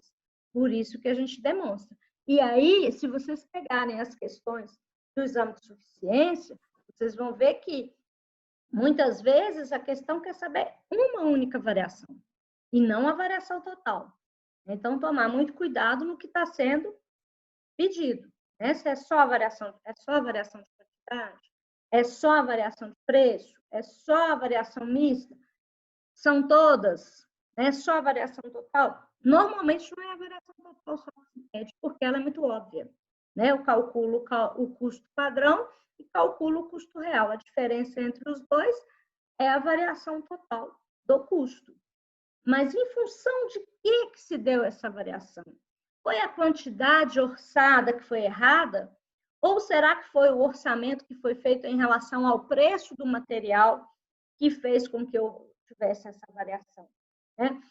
S1: Por isso que a gente demonstra. E aí, se vocês pegarem as questões do exame de suficiência, vocês vão ver que, muitas vezes, a questão quer saber uma única variação, e não a variação total. Então, tomar muito cuidado no que está sendo pedido. Né? Se é só a variação de quantidade, é só a variação de preço, é só a variação mista, são todas, é só a variação total. Normalmente não é a variação total só que se pede, porque ela é muito óbvia. Né? Eu calculo o custo padrão e calculo o custo real. A diferença entre os dois é a variação total do custo. Mas em função de que se deu essa variação? Foi a quantidade orçada que foi errada? Ou será que foi o orçamento que foi feito em relação ao preço do material que fez com que eu tivesse essa variação? Né?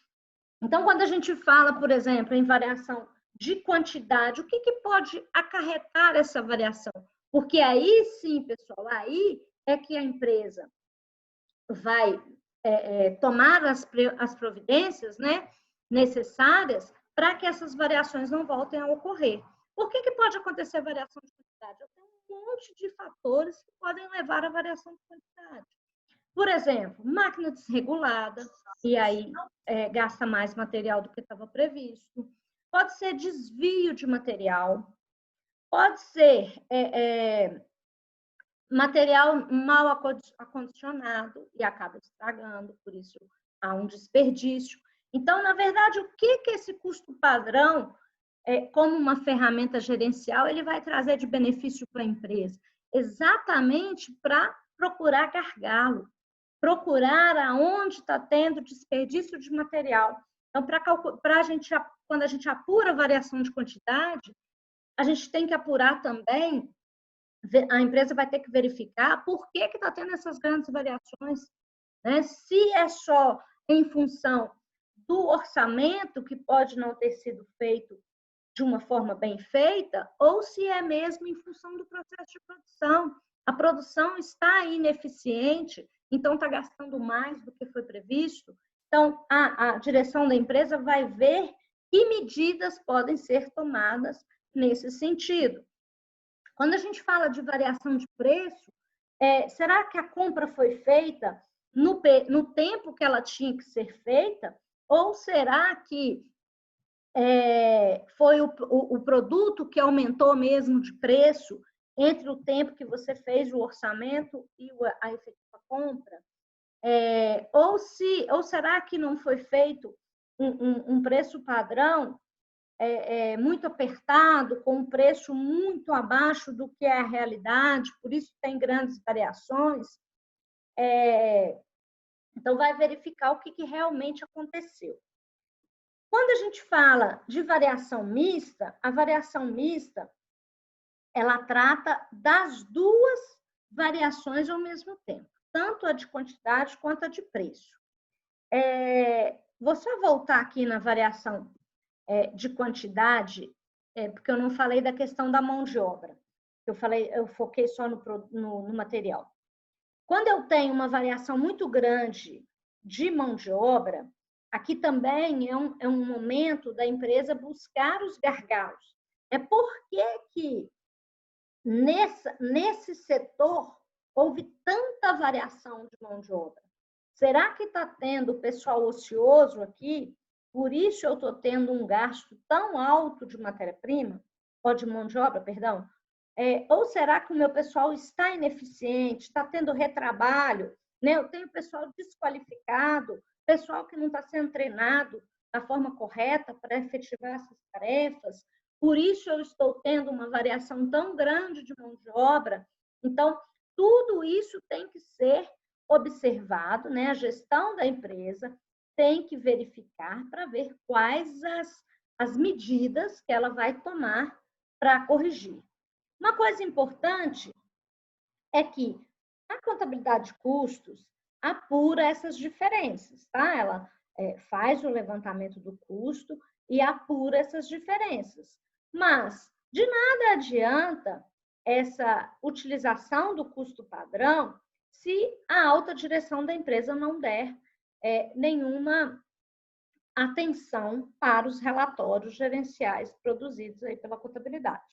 S1: Então, quando a gente fala, por exemplo, em variação de quantidade, o que pode acarretar essa variação? Porque aí sim, pessoal, aí é que a empresa vai tomar as providências, né, necessárias para que essas variações não voltem a ocorrer. Por que pode acontecer variação de quantidade? Eu tenho um monte de fatores que podem levar à variação de quantidade. Por exemplo, máquina desregulada, e aí gasta mais material do que estava previsto. Pode ser desvio de material. Pode ser material mal acondicionado e acaba estragando, por isso há um desperdício. Então, na verdade, o que esse custo padrão, como uma ferramenta gerencial, ele vai trazer de benefício para a empresa? Exatamente para procurar gargalo, procurar aonde está tendo desperdício de material. Então, quando a gente apura a variação de quantidade, a gente tem que apurar também, a empresa vai ter que verificar por que está tendo essas grandes variações. Né? Se é só em função do orçamento, que pode não ter sido feito de uma forma bem feita, ou se é mesmo em função do processo de produção. A produção está ineficiente, então está gastando mais do que foi previsto. Então, a direção da empresa vai ver que medidas podem ser tomadas nesse sentido. Quando a gente fala de variação de preço, será que a compra foi feita no tempo que ela tinha que ser feita? Ou será que foi o produto que aumentou mesmo de preço entre o tempo que você fez o orçamento e a efetiva compra? Ou será que não foi feito um preço padrão muito apertado, com um preço muito abaixo do que é a realidade, por isso tem grandes variações? Então, vai verificar o que realmente aconteceu. Quando a gente fala de variação mista, a variação mista, ela trata das duas variações ao mesmo tempo, tanto a de quantidade quanto a de preço. Vou só voltar aqui na variação de quantidade, porque eu não falei da questão da mão de obra. Eu foquei só no material. Quando eu tenho uma variação muito grande de mão de obra, aqui também é um momento da empresa buscar os gargalos. Por que nesse setor houve tanta variação de mão de obra? Será que está tendo pessoal ocioso aqui? Por isso eu estou tendo um gasto tão alto de matéria-prima, ou de mão de obra, perdão? Ou será que o meu pessoal está ineficiente, está tendo retrabalho? Né? Eu tenho pessoal desqualificado, pessoal que não está sendo treinado da forma correta para efetivar essas tarefas. Por isso eu estou tendo uma variação tão grande de mão de obra. Então, tudo isso tem que ser observado, né? A gestão da empresa tem que verificar para ver quais as medidas que ela vai tomar para corrigir. Uma coisa importante é que a contabilidade de custos apura essas diferenças, tá? Ela faz o levantamento do custo e apura essas diferenças. Mas de nada adianta essa utilização do custo padrão se a alta direção da empresa não der nenhuma atenção para os relatórios gerenciais produzidos aí pela contabilidade,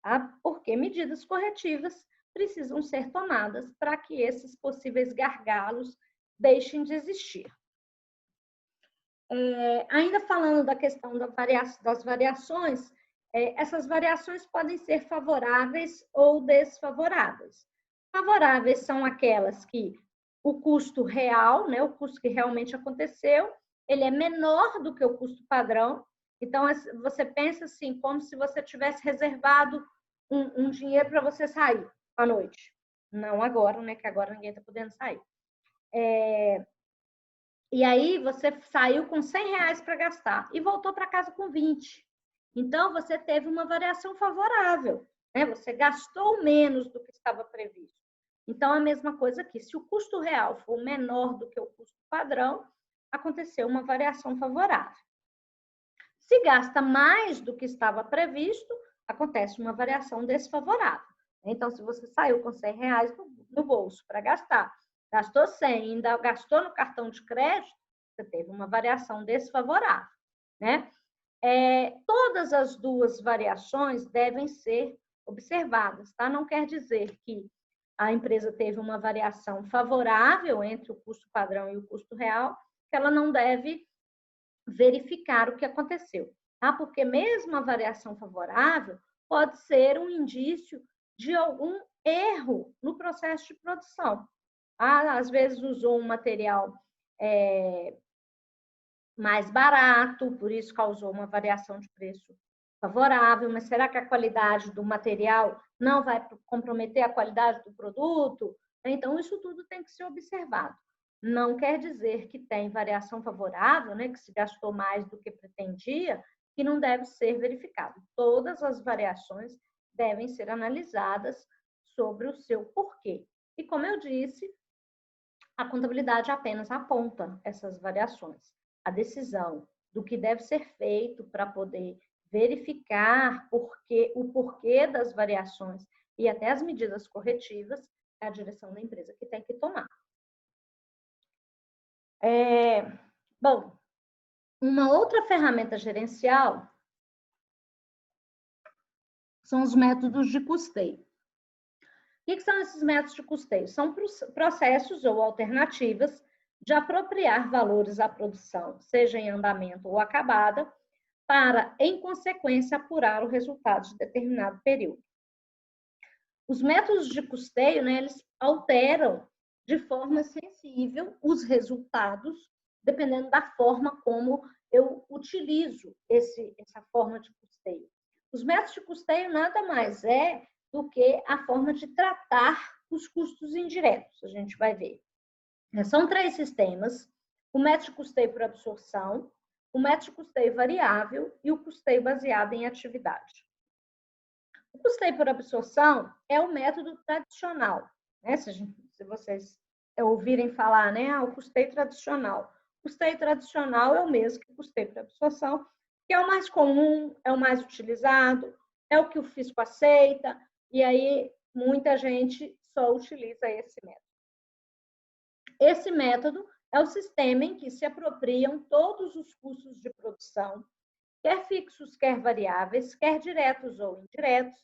S1: tá? Porque medidas corretivas precisam ser tomadas para que esses possíveis gargalos deixem de existir. Ainda falando da questão das variações, essas variações podem ser favoráveis ou desfavoráveis. Favoráveis são aquelas que o custo real, né, o custo que realmente aconteceu, ele é menor do que o custo padrão. Então, você pensa assim, como se você tivesse reservado um dinheiro para você sair à noite. Não agora, né, que agora ninguém está podendo sair. E aí, você saiu com R$100 para gastar e voltou para casa com 20. Então, você teve uma variação favorável, né? Você gastou menos do que estava previsto. Então, a mesma coisa aqui. Se o custo real for menor do que o custo padrão, aconteceu uma variação favorável. Se gasta mais do que estava previsto, acontece uma variação desfavorável. Então, se você saiu com R$100 no bolso para gastar, gastou 100, ainda gastou no cartão de crédito, você teve uma variação desfavorável, né? Todas as duas variações devem ser observadas, tá? Não quer dizer que a empresa teve uma variação favorável entre o custo padrão e o custo real, que ela não deve verificar o que aconteceu, tá? Porque mesmo a variação favorável pode ser um indício de algum erro no processo de produção. Às vezes usou um material mais barato, por isso causou uma variação de preço favorável, mas será que a qualidade do material não vai comprometer a qualidade do produto? Então, isso tudo tem que ser observado. Não quer dizer que tem variação favorável, né, que se gastou mais do que pretendia, que não deve ser verificado. Todas as variações devem ser analisadas sobre o seu porquê. E como eu disse, a contabilidade apenas aponta essas variações. A decisão do que deve ser feito para poder verificar o porquê das variações e até as medidas corretivas é a direção da empresa que tem que tomar. Bom, uma outra ferramenta gerencial são os métodos de custeio. O que são esses métodos de custeio? São processos ou alternativas de apropriar valores à produção, seja em andamento ou acabada, para, em consequência, apurar o resultado de determinado período. Os métodos de custeio, né, eles alteram de forma sensível os resultados, dependendo da forma como eu utilizo essa forma de custeio. Os métodos de custeio nada mais é do que a forma de tratar os custos indiretos, a gente vai ver. São 3 sistemas: o método de custeio por absorção, o método de custeio variável e o custeio baseado em atividade. O custeio por absorção é o método tradicional, né? Se vocês ouvirem falar, né, o custeio tradicional. O custeio tradicional é o mesmo que o custeio por absorção, que é o mais comum, é o mais utilizado, é o que o fisco aceita, e aí muita gente só utiliza esse método. Esse método é o sistema em que se apropriam todos os custos de produção, quer fixos, quer variáveis, quer diretos ou indiretos,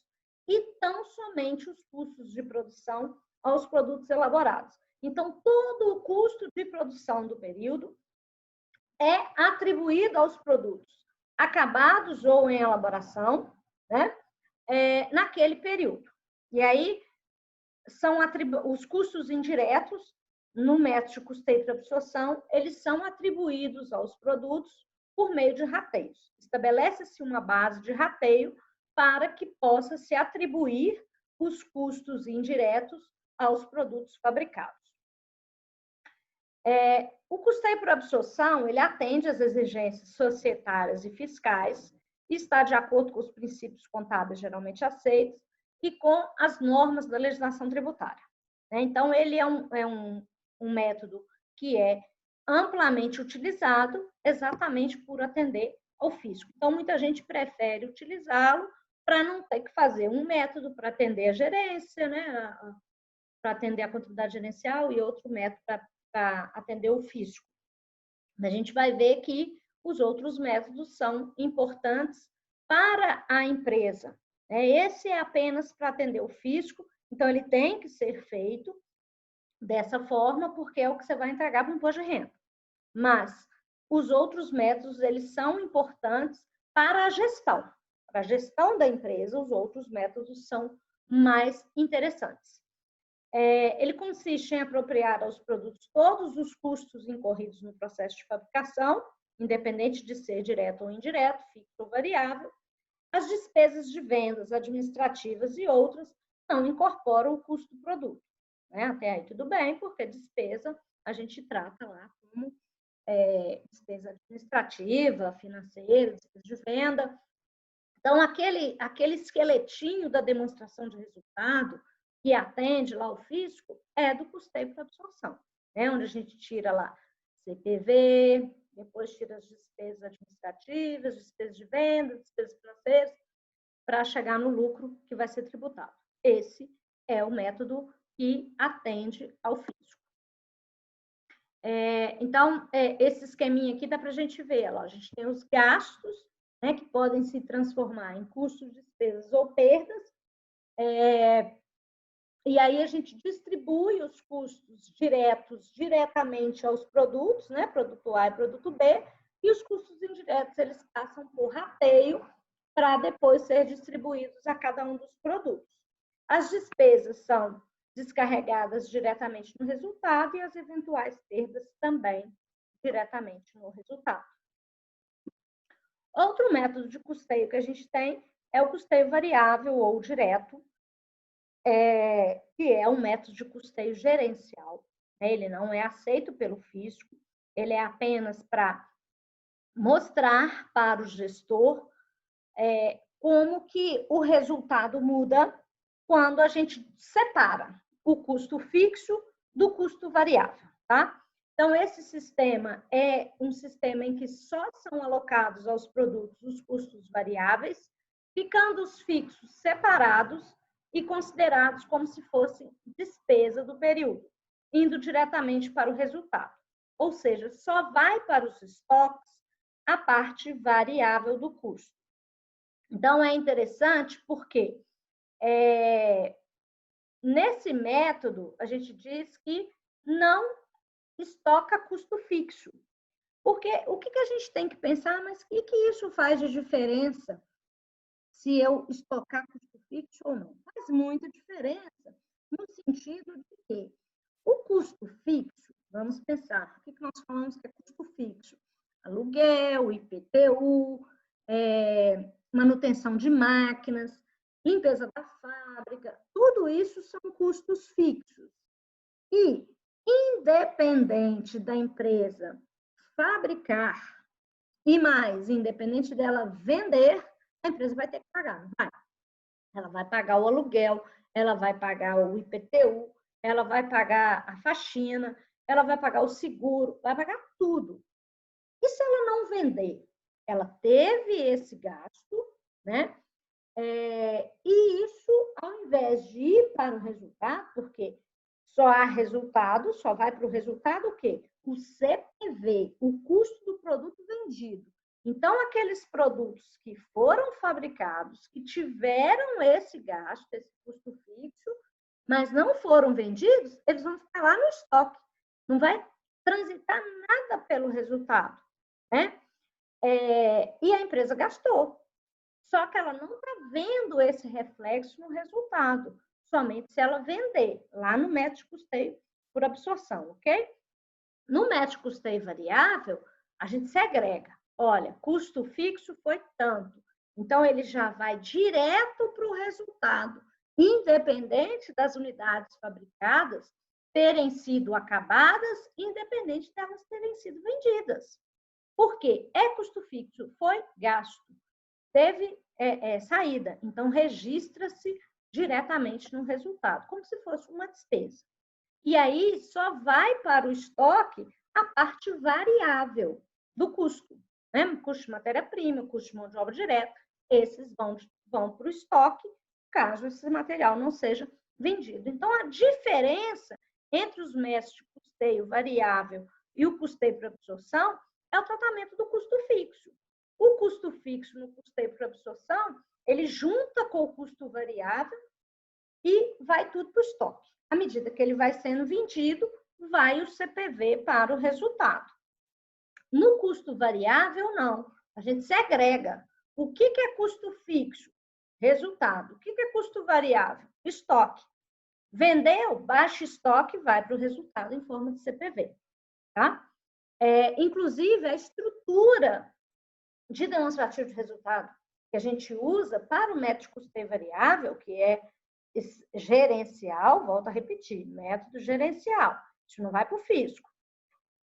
S1: e tão somente os custos de produção aos produtos elaborados. Então, todo o custo de produção do período é atribuído aos produtos acabados ou em elaboração, né, naquele período. E aí, são os custos indiretos, no método de custeio por absorção, eles são atribuídos aos produtos por meio de rateios. Estabelece-se uma base de rateio para que possa se atribuir os custos indiretos aos produtos fabricados. O custeio por absorção, ele atende às exigências societárias e fiscais e está de acordo com os princípios contábeis geralmente aceitos e com as normas da legislação tributária. Então, ele é um método que é amplamente utilizado exatamente por atender ao fisco. Então, muita gente prefere utilizá-lo para não ter que fazer um método para atender a gerência, né, para atender a contabilidade gerencial e outro método para atender o fisco. A gente vai ver que os outros métodos são importantes para a empresa. Esse é apenas para atender o fisco, então ele tem que ser feito dessa forma, porque é o que você vai entregar para o imposto de renda. Mas os outros métodos, eles são importantes para a gestão. Para a gestão da empresa, os outros métodos são mais interessantes. Ele consiste em apropriar aos produtos todos os custos incorridos no processo de fabricação, independente de ser direto ou indireto, fixo ou variável. As despesas de vendas administrativas e outras não incorporam o custo do produto. Até aí tudo bem, porque despesa a gente trata lá como despesa administrativa, financeira, despesa de venda. Então, aquele esqueletinho da demonstração de resultado que atende lá o fisco é do custeio por absorção, onde a gente tira lá CPV, depois tira as despesas administrativas, despesas de venda, despesas financeiras, para chegar no lucro que vai ser tributado. Esse é o método que atende ao fisco. Então, esse esqueminha aqui dá para a gente ver. Ó, a gente tem os gastos, que podem se transformar em custos, despesas ou perdas. E aí a gente distribui os custos diretos diretamente aos produtos, produto A e produto B, e os custos indiretos eles passam por rateio para depois ser distribuídos a cada um dos produtos. As despesas são descarregadas diretamente no resultado e as eventuais perdas também diretamente no resultado. Outro método de custeio que a gente tem é o custeio variável ou direto, que é um método de custeio gerencial. Ele não é aceito pelo fisco, ele é apenas para mostrar para o gestor como que o resultado muda quando a gente separa o custo fixo do custo variável, tá? Então, esse sistema é um sistema em que só são alocados aos produtos os custos variáveis, ficando os fixos separados e considerados como se fosse despesa do período, indo diretamente para o resultado. Ou seja, só vai para os estoques a parte variável do custo. Então, é interessante porque nesse método, a gente diz que não estoca custo fixo. Porque o que a gente tem que pensar, mas o que isso faz de diferença se eu estocar custo fixo ou não? Faz muita diferença, no sentido de que o custo fixo, vamos pensar, o que nós falamos que é custo fixo? Aluguel, IPTU, manutenção de máquinas, limpeza da fábrica, tudo isso são custos fixos. E, independente da empresa fabricar e mais, independente dela vender, a empresa vai ter que pagar, não vai? Ela vai pagar o aluguel, ela vai pagar o IPTU, ela vai pagar a faxina, ela vai pagar o seguro, vai pagar tudo. E se ela não vender? Ela teve esse gasto, e isso, ao invés de ir para o resultado, porque só há resultado, só vai para o resultado o quê? O CPV, o custo do produto vendido. Então, aqueles produtos que foram fabricados, que tiveram esse gasto, esse custo fixo, mas não foram vendidos, eles vão ficar lá no estoque. Não vai transitar nada pelo resultado, e a empresa gastou. Só que ela não está vendo esse reflexo no resultado, somente se ela vender, lá no método de custeio por absorção, ok? No método de custeio variável, a gente segrega. Olha, custo fixo foi tanto. Então, ele já vai direto para o resultado, independente das unidades fabricadas terem sido acabadas, independente delas terem sido vendidas. Por quê? Custo fixo, foi gasto. Teve saída, então registra-se diretamente no resultado, como se fosse uma despesa. E aí só vai para o estoque a parte variável do custo, custo de matéria-prima, custo de mão de obra direta, esses vão para o estoque, caso esse material não seja vendido. Então, a diferença entre os métodos de custeio variável e o custeio por absorção é o tratamento do custo fixo. O custo fixo no custeio por absorção, ele junta com o custo variável e vai tudo para o estoque. À medida que ele vai sendo vendido, vai o CPV para o resultado. No custo variável, não. A gente segrega. O que é custo fixo? Resultado. O que é custo variável? Estoque. Vendeu, baixa estoque, vai para o resultado em forma de CPV. Tá? Inclusive, a estrutura de demonstrativo de resultado que a gente usa para o método de custeio variável, que é gerencial, volto a repetir, método gerencial. Isso não vai para o fisco.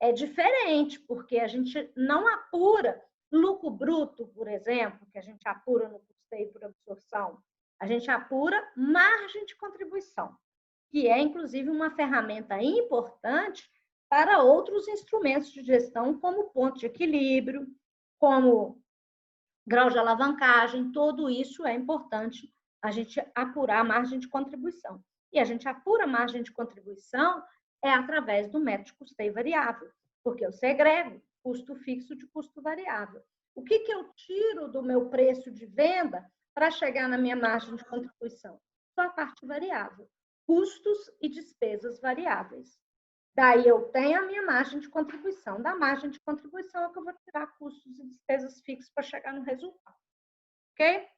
S1: É diferente, porque a gente não apura lucro bruto, por exemplo, que a gente apura no custeio por absorção. A gente apura margem de contribuição, que é, inclusive, uma ferramenta importante para outros instrumentos de gestão, como ponto de equilíbrio, como grau de alavancagem, tudo isso é importante a gente apurar a margem de contribuição. E a gente apura a margem de contribuição através do método de custeio variável, porque eu segrego custo fixo de custo variável. O que eu tiro do meu preço de venda para chegar na minha margem de contribuição? Só a parte variável, custos e despesas variáveis. Daí eu tenho a minha margem de contribuição. Da margem de contribuição é que eu vou tirar custos e despesas fixas para chegar no resultado. Ok?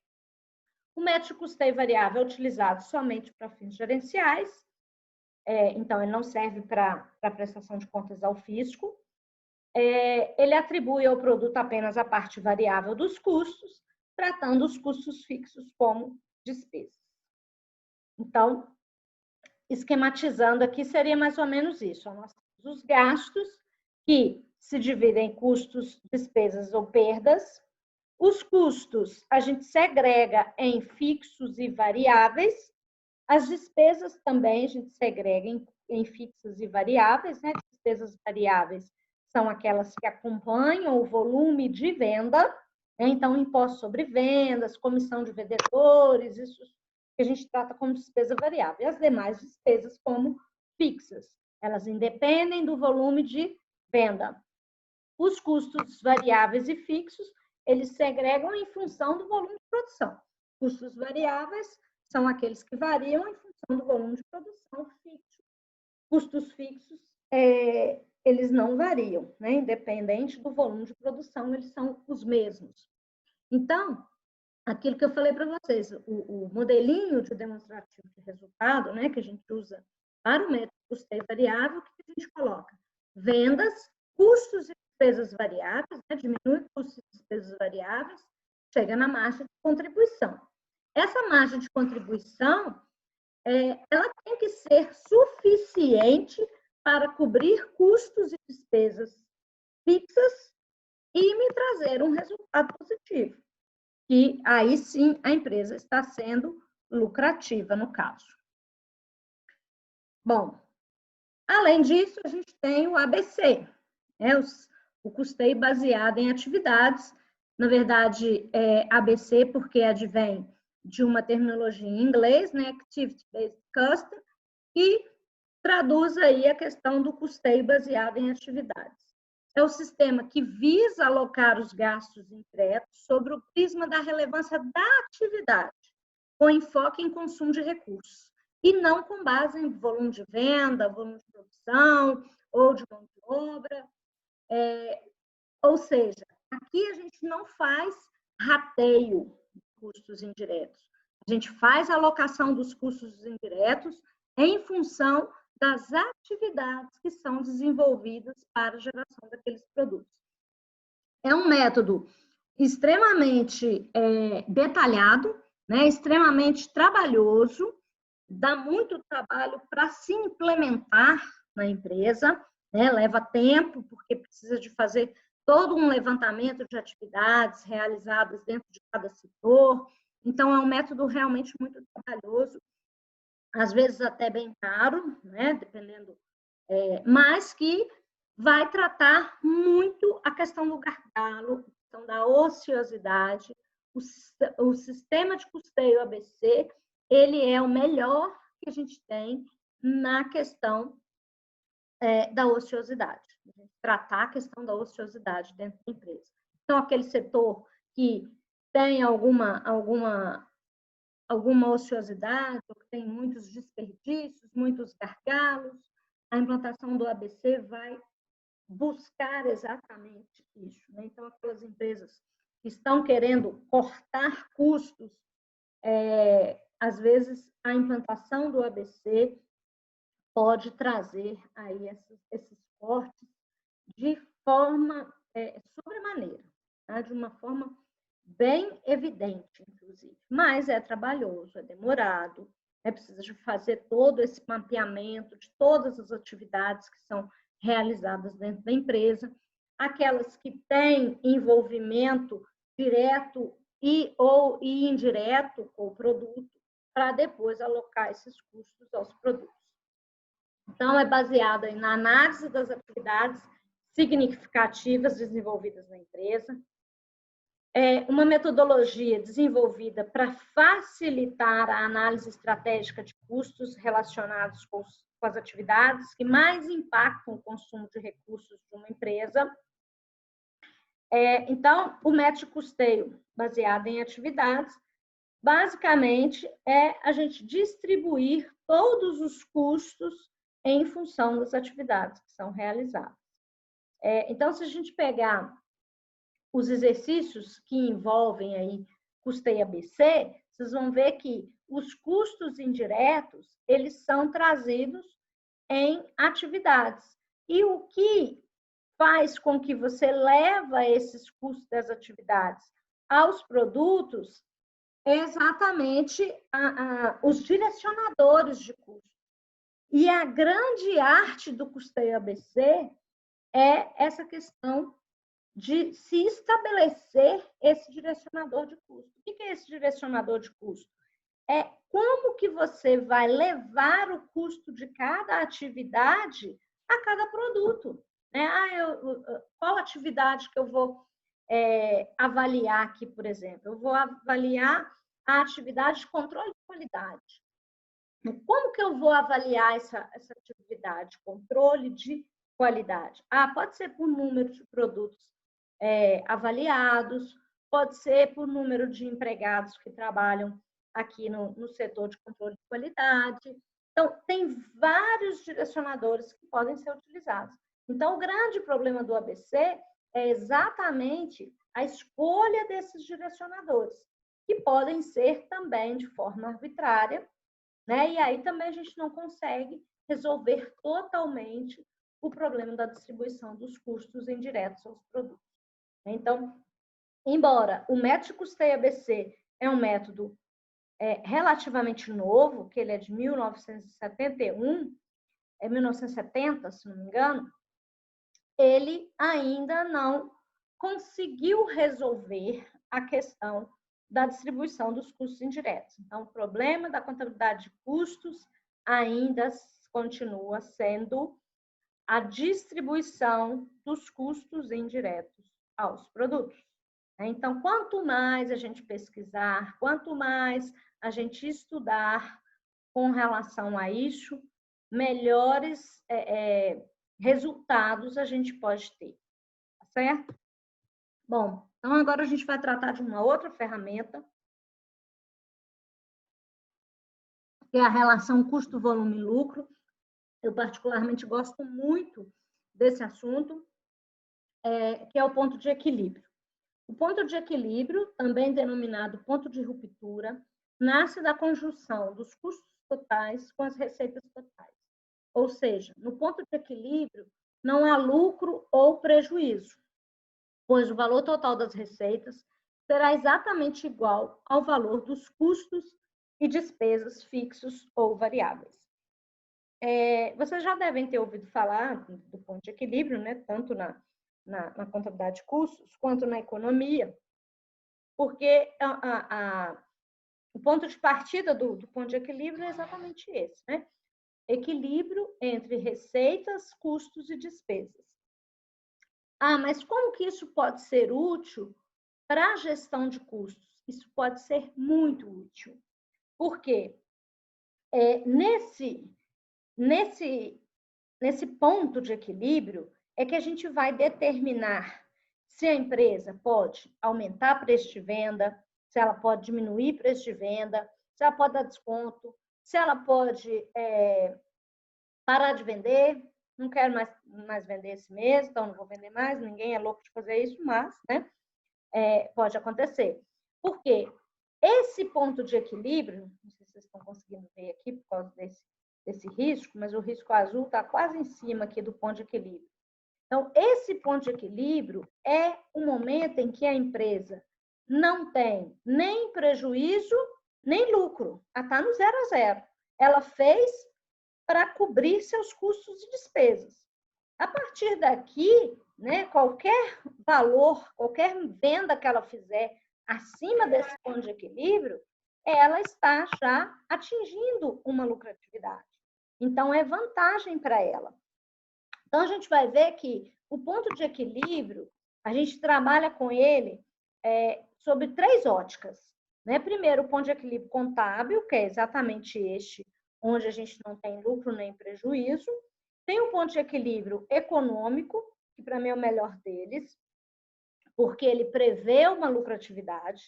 S1: O método de custeio variável é utilizado somente para fins gerenciais, então ele não serve para prestação de contas ao fisco. Ele atribui ao produto apenas a parte variável dos custos, tratando os custos fixos como despesas. Então, esquematizando aqui, seria mais ou menos isso. Nós temos os gastos, que se dividem em custos, despesas ou perdas. Os custos a gente segrega em fixos e variáveis. As despesas também a gente segrega em fixas e variáveis, né? Despesas variáveis são aquelas que acompanham o volume de venda, né? Então, imposto sobre vendas, comissão de vendedores, isso que a gente trata como despesa variável. E as demais despesas como fixas. Elas independem do volume de venda. Os custos variáveis e fixos, eles segregam em função do volume de produção. Custos variáveis são aqueles que variam em função do volume de produção fixo. Custos fixos, eles não variam, né? Independente do volume de produção, eles são os mesmos. Então, aquilo que eu falei para vocês, o modelinho de demonstrativo de resultado, né, que a gente usa para o método de custeio variável, o que a gente coloca? Vendas, custos e despesas variáveis, né, diminui custos e despesas variáveis, chega na margem de contribuição. Essa margem de contribuição, ela tem que ser suficiente para cobrir custos e despesas fixas e me trazer um resultado positivo. Que aí sim a empresa está sendo lucrativa, no caso. Bom, além disso, a gente tem o ABC, né? O custeio baseado em atividades. Na verdade, ABC porque advém de uma terminologia em inglês, né? Activity Based Custom, e traduz aí a questão do custeio baseado em atividades. É o sistema que visa alocar os gastos indiretos sobre o prisma da relevância da atividade, com enfoque em consumo de recursos, e não com base em volume de venda, volume de produção ou de mão de obra. Ou seja, aqui a gente não faz rateio de custos indiretos. A gente faz a alocação dos custos indiretos em função das atividades que são desenvolvidas para a geração daqueles produtos. É um método extremamente detalhado, né, extremamente trabalhoso, dá muito trabalho para se implementar na empresa, né, leva tempo, porque precisa de fazer todo um levantamento de atividades realizadas dentro de cada setor. Então, é um método realmente muito trabalhoso, às vezes até bem caro, né? Dependendo, mas que vai tratar muito a questão do gargalo, a questão da ociosidade. O sistema de custeio ABC, ele é o melhor que a gente tem na questão da ociosidade. a gente tratar a questão da ociosidade dentro da empresa. Então, aquele setor que tem alguma ociosidade, ou que tem muitos desperdícios, muitos gargalos, a implantação do ABC vai buscar exatamente isso, né? Então, aquelas empresas que estão querendo cortar custos, às vezes a implantação do ABC pode trazer aí esses cortes de forma sobremaneira, tá? De uma forma bem evidente, inclusive. Mas é trabalhoso, é demorado, precisa de fazer todo esse mapeamento de todas as atividades que são realizadas dentro da empresa, aquelas que têm envolvimento direto ou indireto com o produto, para depois alocar esses custos aos produtos. Então, é baseada na análise das atividades significativas desenvolvidas na empresa, uma metodologia desenvolvida para facilitar a análise estratégica de custos relacionados com as atividades que mais impactam o consumo de recursos de uma empresa. Então, o método de custeio baseado em atividades, basicamente, é a gente distribuir todos os custos em função das atividades que são realizadas. Então, se a gente pegar os exercícios que envolvem aí custeio ABC, vocês vão ver que os custos indiretos, eles são trazidos em atividades. E o que faz com que você leva esses custos das atividades aos produtos é exatamente os direcionadores de custo. E a grande arte do custeio ABC é essa questão de se estabelecer esse direcionador de custo. O que é esse direcionador de custo? É como que você vai levar o custo de cada atividade a cada produto. Né? Qual atividade que eu vou avaliar aqui, por exemplo? Eu vou avaliar a atividade de controle de qualidade. Como que eu vou avaliar essa atividade? Controle de qualidade. Pode ser por número de produtos avaliados, pode ser por número de empregados que trabalham aqui no setor de controle de qualidade. Então, tem vários direcionadores que podem ser utilizados. Então, o grande problema do ABC é exatamente a escolha desses direcionadores, que podem ser também de forma arbitrária, né? E aí também a gente não consegue resolver totalmente o problema da distribuição dos custos indiretos aos produtos. Então, embora o método de custeio ABC é um método relativamente novo, que ele é de 1971, 1970, se não me engano, ele ainda não conseguiu resolver a questão da distribuição dos custos indiretos. Então, o problema da contabilidade de custos ainda continua sendo a distribuição dos custos indiretos aos produtos. Então, quanto mais a gente pesquisar, quanto mais a gente estudar com relação a isso, melhores resultados a gente pode ter, tá certo? Bom, então agora a gente vai tratar de uma outra ferramenta, que é a relação custo-volume-lucro. Eu particularmente gosto muito desse assunto, que é o ponto de equilíbrio. O ponto de equilíbrio, também denominado ponto de ruptura, nasce da conjunção dos custos totais com as receitas totais. Ou seja, no ponto de equilíbrio, não há lucro ou prejuízo, pois o valor total das receitas será exatamente igual ao valor dos custos e despesas fixos ou variáveis. Vocês já devem ter ouvido falar do ponto de equilíbrio, né? Tanto na contabilidade de custos quanto na economia, porque o ponto de partida do ponto de equilíbrio é exatamente esse, né? Equilíbrio entre receitas, custos e despesas. Mas como que isso pode ser útil para a gestão de custos? Isso pode ser muito útil. Por quê? Nesse ponto de equilíbrio, é que a gente vai determinar se a empresa pode aumentar preço de venda, se ela pode diminuir preço de venda, se ela pode dar desconto, se ela pode parar de vender, não quero mais vender esse mês, então não vou vender mais, ninguém é louco de fazer isso, mas né, pode acontecer. Por quê? Esse ponto de equilíbrio, não sei se vocês estão conseguindo ver aqui por causa desse risco, mas o risco azul está quase em cima aqui do ponto de equilíbrio. Então, esse ponto de equilíbrio é o momento em que a empresa não tem nem prejuízo, nem lucro. Ela está no 0 a 0. Ela fez para cobrir seus custos e despesas. A partir daqui, né, qualquer valor, qualquer venda que ela fizer acima desse ponto de equilíbrio, ela está já atingindo uma lucratividade. Então, é vantagem para ela. Então, a gente vai ver que o ponto de equilíbrio, a gente trabalha com ele sobre 3 óticas. Né? Primeiro, o ponto de equilíbrio contábil, que é exatamente este, onde a gente não tem lucro nem prejuízo. Tem o ponto de equilíbrio econômico, que para mim é o melhor deles, porque ele prevê uma lucratividade,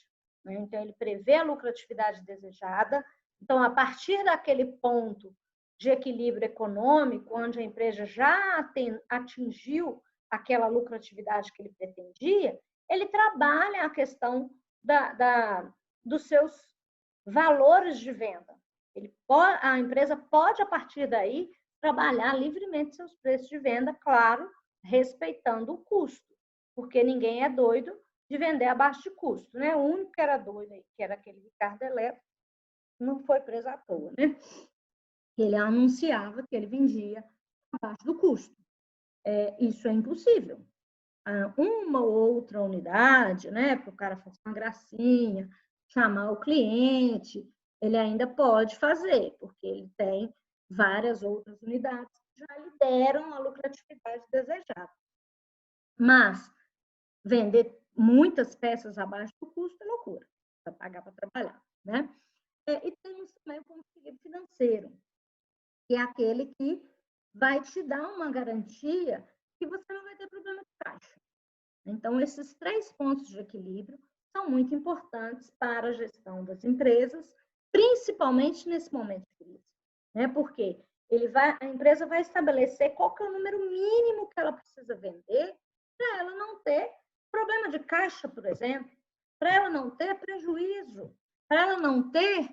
S1: né? Então, ele prevê a lucratividade desejada. Então, a partir daquele ponto de equilíbrio econômico, onde a empresa já atingiu aquela lucratividade que ele pretendia, ele trabalha a questão dos seus valores de venda. A empresa pode, a partir daí, trabalhar livremente seus preços de venda, claro, respeitando o custo, porque ninguém é doido de vender abaixo de custo, né? O único que era doido aí, que era aquele Ricardo Eletro, não foi preso à toa, né? Ele anunciava que ele vendia abaixo do custo. Isso é impossível. Uma ou outra unidade, né, para o cara fazer uma gracinha, chamar o cliente, ele ainda pode fazer, porque ele tem várias outras unidades que já lhe deram a lucratividade desejada. Mas vender muitas peças abaixo do custo é loucura, para pagar para trabalhar, né? E temos também o ponto de equilíbrio financeiro, que é aquele que vai te dar uma garantia que você não vai ter problema de caixa. Então, esses 3 pontos de equilíbrio são muito importantes para a gestão das empresas, principalmente nesse momento de crise, né? Porque a empresa vai estabelecer qual que é o número mínimo que ela precisa vender para ela não ter problema de caixa, por exemplo, para ela não ter prejuízo, para ela não ter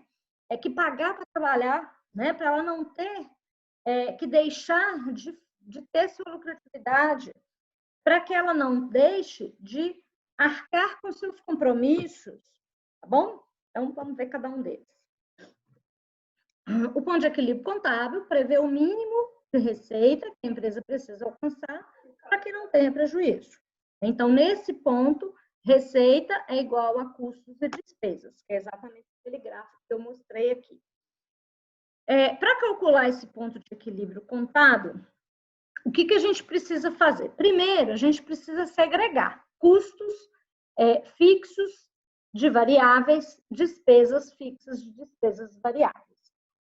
S1: que pagar para trabalhar, né? Para ela não ter que deixar de ter sua lucratividade, para que ela não deixe de arcar com seus compromissos, tá bom? Então, vamos ver cada um deles. O ponto de equilíbrio contábil prevê o mínimo de receita que a empresa precisa alcançar para que não tenha prejuízo. Então, nesse ponto, receita é igual a custos e despesas, que é exatamente aquele gráfico que eu mostrei aqui. Para calcular esse ponto de equilíbrio contábil, o que a gente precisa fazer? Primeiro, a gente precisa segregar custos fixos de variáveis, despesas fixas de despesas variáveis.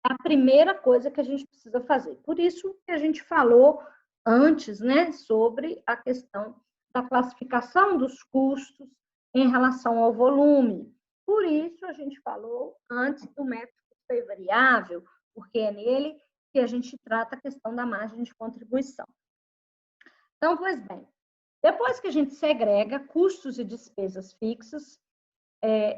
S1: É a primeira coisa que a gente precisa fazer. Por isso que a gente falou antes, né, sobre a questão da classificação dos custos em relação ao volume. Por isso a gente falou antes do método custo variável, porque é nele que a gente trata a questão da margem de contribuição. Então, pois bem, depois que a gente segrega custos e despesas fixas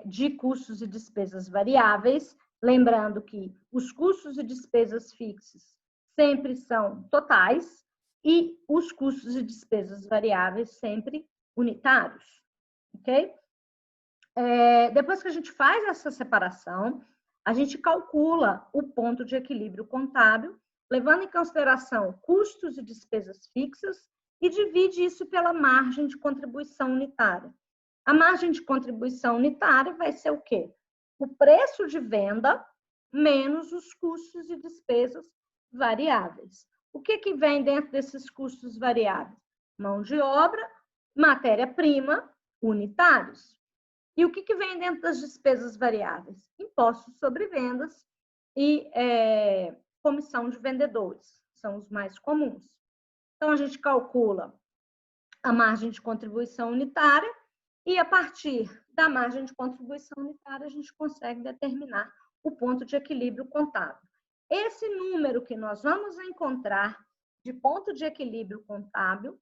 S1: de custos e despesas variáveis, lembrando que os custos e despesas fixas sempre são totais e os custos e despesas variáveis sempre unitários, ok? Depois que a gente faz essa separação, a gente calcula o ponto de equilíbrio contábil, levando em consideração custos e despesas fixas e divide isso pela margem de contribuição unitária. A margem de contribuição unitária vai ser o quê? O preço de venda menos os custos e despesas variáveis. O que vem dentro desses custos variáveis? Mão de obra, matéria-prima, unitários. E o que vem dentro das despesas variáveis? Impostos sobre vendas e comissão de vendedores, são os mais comuns. Então, a gente calcula a margem de contribuição unitária, e a partir da margem de contribuição unitária, a gente consegue determinar o ponto de equilíbrio contábil. Esse número que nós vamos encontrar de ponto de equilíbrio contábil,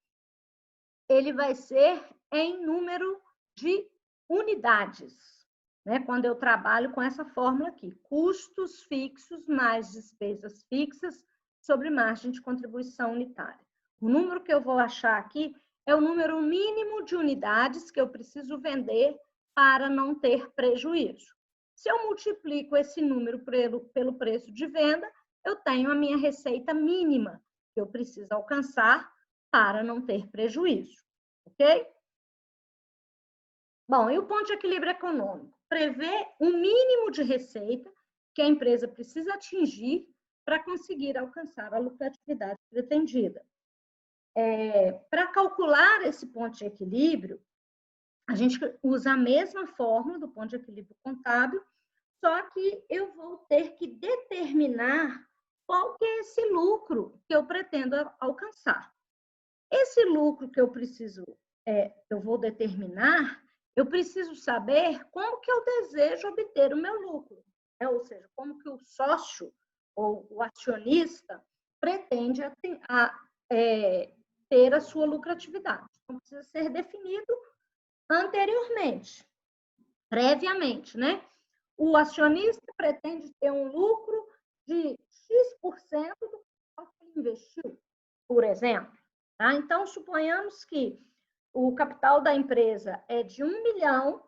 S1: ele vai ser em número de unidades, né? Quando eu trabalho com essa fórmula aqui, custos fixos mais despesas fixas sobre margem de contribuição unitária. O número que eu vou achar aqui é o número mínimo de unidades que eu preciso vender para não ter prejuízo. Se eu multiplico esse número pelo preço de venda, eu tenho a minha receita mínima que eu preciso alcançar para não ter prejuízo, ok? Bom, e o ponto de equilíbrio econômico? Prevê um mínimo de receita que a empresa precisa atingir para conseguir alcançar a lucratividade pretendida. Para calcular esse ponto de equilíbrio, a gente usa a mesma fórmula do ponto de equilíbrio contábil, só que eu vou ter que determinar qual que é esse lucro que eu pretendo alcançar. Esse lucro que eu vou determinar, eu preciso saber como que eu desejo obter o meu lucro, né? Ou seja, como que o sócio ou o acionista pretende ter a sua lucratividade. Então, precisa ser definido anteriormente, previamente, né? O acionista pretende ter um lucro de X% do que ele investiu, por exemplo. Tá? Então, suponhamos que o capital da empresa é de 1 milhão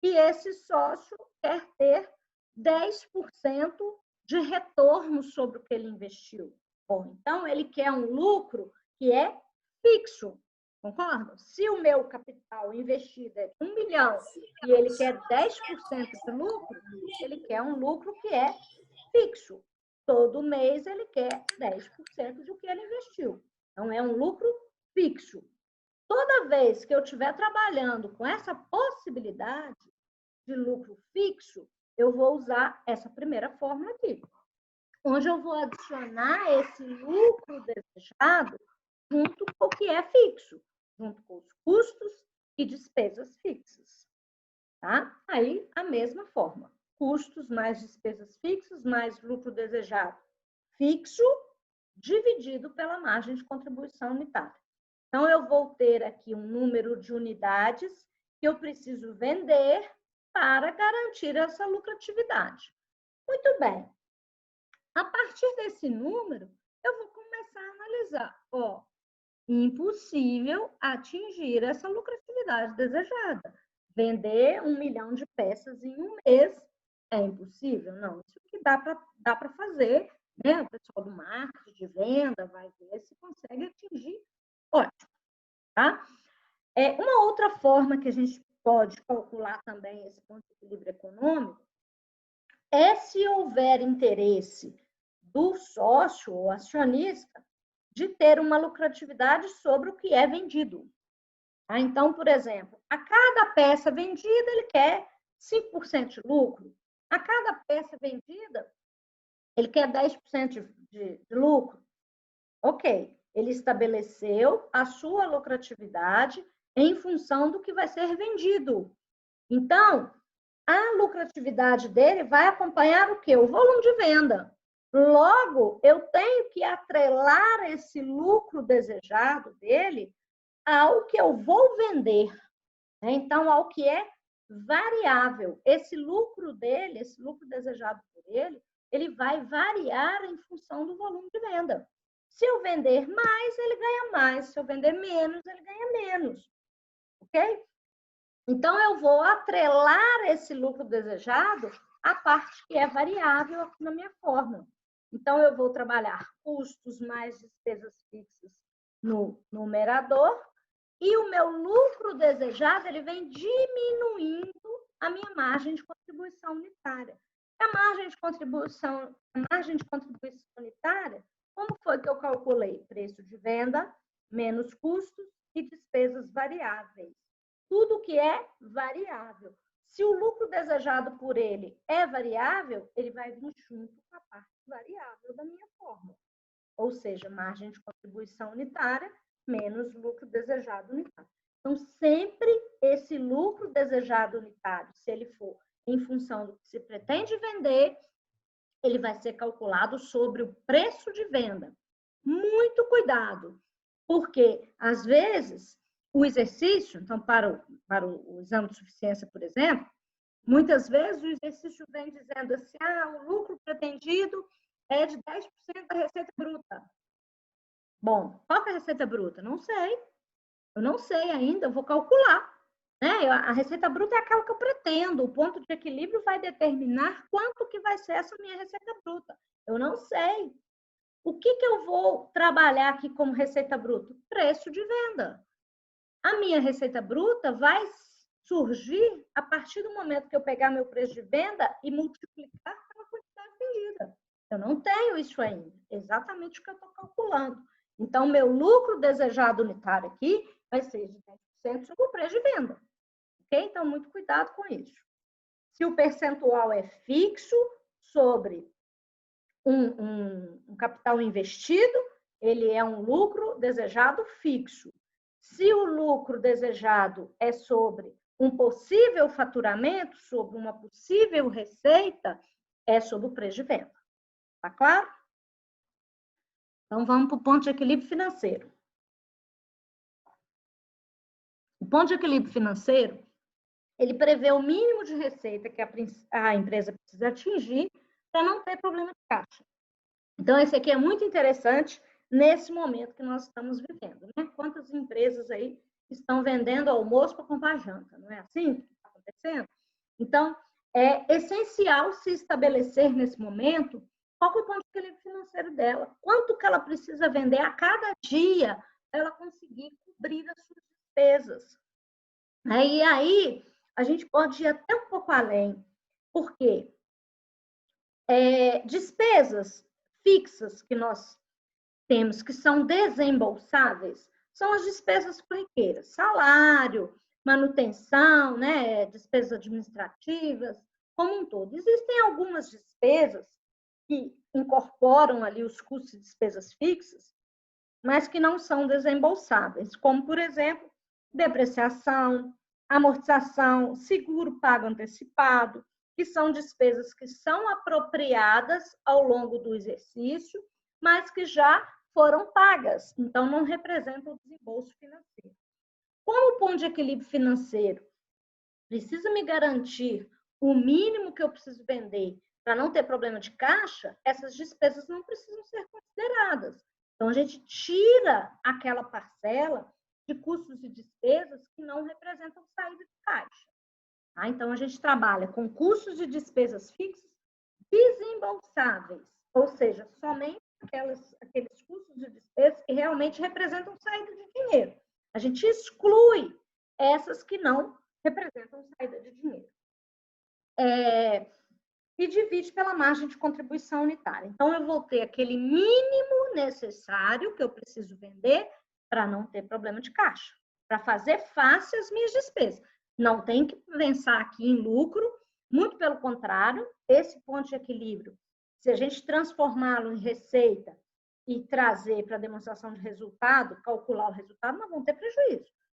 S1: e esse sócio quer ter 10% de retorno sobre o que ele investiu. Bom, então, ele quer um lucro que é fixo, concorda? Se o meu capital investido é de 1 milhão e ele quer 10% de lucro, ele quer um lucro que é fixo. Todo mês ele quer 10% do que ele investiu. Então, é um lucro fixo. Toda vez que eu estiver trabalhando com essa possibilidade de lucro fixo, eu vou usar essa primeira fórmula aqui, onde eu vou adicionar esse lucro desejado junto com o que é fixo, junto com os custos e despesas fixas. Tá? Aí, a mesma forma. Custos mais despesas fixas, mais lucro desejado fixo, dividido pela margem de contribuição unitária. Então, eu vou ter aqui um número de unidades que eu preciso vender para garantir essa lucratividade. Muito bem. A partir desse número, eu vou começar a analisar. Impossível atingir essa lucratividade desejada. Vender 1 milhão de peças em um mês é impossível? Não, isso que dá para fazer, né? O pessoal do marketing, de venda, vai ver se consegue atingir. Ótimo, tá? Uma outra forma que a gente pode calcular também esse ponto de equilíbrio econômico é se houver interesse do sócio ou acionista de ter uma lucratividade sobre o que é vendido. Tá? Então, por exemplo, a cada peça vendida, ele quer 5% de lucro. A cada peça vendida, ele quer 10% de lucro. Ok, ele estabeleceu a sua lucratividade em função do que vai ser vendido. Então, a lucratividade dele vai acompanhar o quê? O volume de venda. Logo, eu tenho que atrelar esse lucro desejado dele ao que eu vou vender. Então, ao que é variável. Esse lucro dele, esse lucro desejado por ele vai variar em função do volume de venda. Se eu vender mais, ele ganha mais. Se eu vender menos, ele ganha menos. Ok? Então, eu vou atrelar esse lucro desejado à parte que é variável aqui na minha fórmula. Então, eu vou trabalhar custos mais despesas fixas no numerador e o meu lucro desejado ele vem diminuindo a minha margem de contribuição unitária. A margem de contribuição unitária, como foi que eu calculei? Preço de venda menos custos e despesas variáveis. Tudo que é variável. Se o lucro desejado por ele é variável, ele vai vir junto com a parte variável da minha fórmula. Ou seja, margem de contribuição unitária menos lucro desejado unitário. Então, sempre esse lucro desejado unitário, se ele for em função do que se pretende vender, ele vai ser calculado sobre o preço de venda. Muito cuidado, porque, às vezes, o exercício, então, para o exame de suficiência, por exemplo, muitas vezes o exercício vem dizendo assim, o lucro pretendido é de 10% da receita bruta. Bom, qual é a receita bruta? Não sei. Eu não sei ainda, eu vou calcular. Né? A receita bruta é aquela que eu pretendo. O ponto de equilíbrio vai determinar quanto que vai ser essa minha receita bruta. Eu não sei. O que eu vou trabalhar aqui como receita bruta? Preço de venda. A minha receita bruta vai surgir a partir do momento que eu pegar meu preço de venda e multiplicar pela quantidade vendida. Eu não tenho isso ainda. Exatamente o que eu estou calculando. Então, meu lucro desejado unitário aqui vai ser de 10% sobre o preço de venda. Ok? Então, muito cuidado com isso. Se o percentual é fixo sobre um capital investido, ele é um lucro desejado fixo. Se o lucro desejado é sobre um possível faturamento, sobre uma possível receita, é sobre o preço de venda. Tá claro? Então, vamos para o ponto de equilíbrio financeiro. O ponto de equilíbrio financeiro, ele prevê o mínimo de receita que a empresa precisa atingir para não ter problema de caixa. Então, esse aqui é muito interessante nesse momento que nós estamos vivendo, né? Quantas empresas aí estão vendendo almoço para comprar janta, não é assim que está acontecendo? Então, é essencial se estabelecer nesse momento qual é o ponto de equilíbrio financeiro dela, quanto que ela precisa vender a cada dia para ela conseguir cobrir as suas despesas. E aí, a gente pode ir até um pouco além, porque despesas fixas que nós temos, que são desembolsáveis, são as despesas corriqueiras, salário, manutenção, né, despesas administrativas, como um todo. Existem algumas despesas que incorporam ali os custos e despesas fixas, mas que não são desembolsáveis, como, por exemplo, depreciação, amortização, seguro pago antecipado, que são despesas que são apropriadas ao longo do exercício, mas que já foram pagas, então não representam desembolso financeiro. Como o ponto de equilíbrio financeiro precisa me garantir o mínimo que eu preciso vender para não ter problema de caixa, essas despesas não precisam ser consideradas. Então, a gente tira aquela parcela de custos e despesas que não representam saída de caixa. Tá? Então, a gente trabalha com custos e despesas fixas desembolsáveis, ou seja, somente aqueles custos e despesas que realmente representam saída de dinheiro. A gente exclui essas que não representam saída de dinheiro. E divide pela margem de contribuição unitária. Então, eu vou ter aquele mínimo necessário que eu preciso vender para não ter problema de caixa, para fazer face às minhas despesas. Não tem que pensar aqui em lucro, muito pelo contrário, esse ponto de equilíbrio, se a gente transformá-lo em receita e trazer para a demonstração de resultado, calcular o resultado, nós vamos ter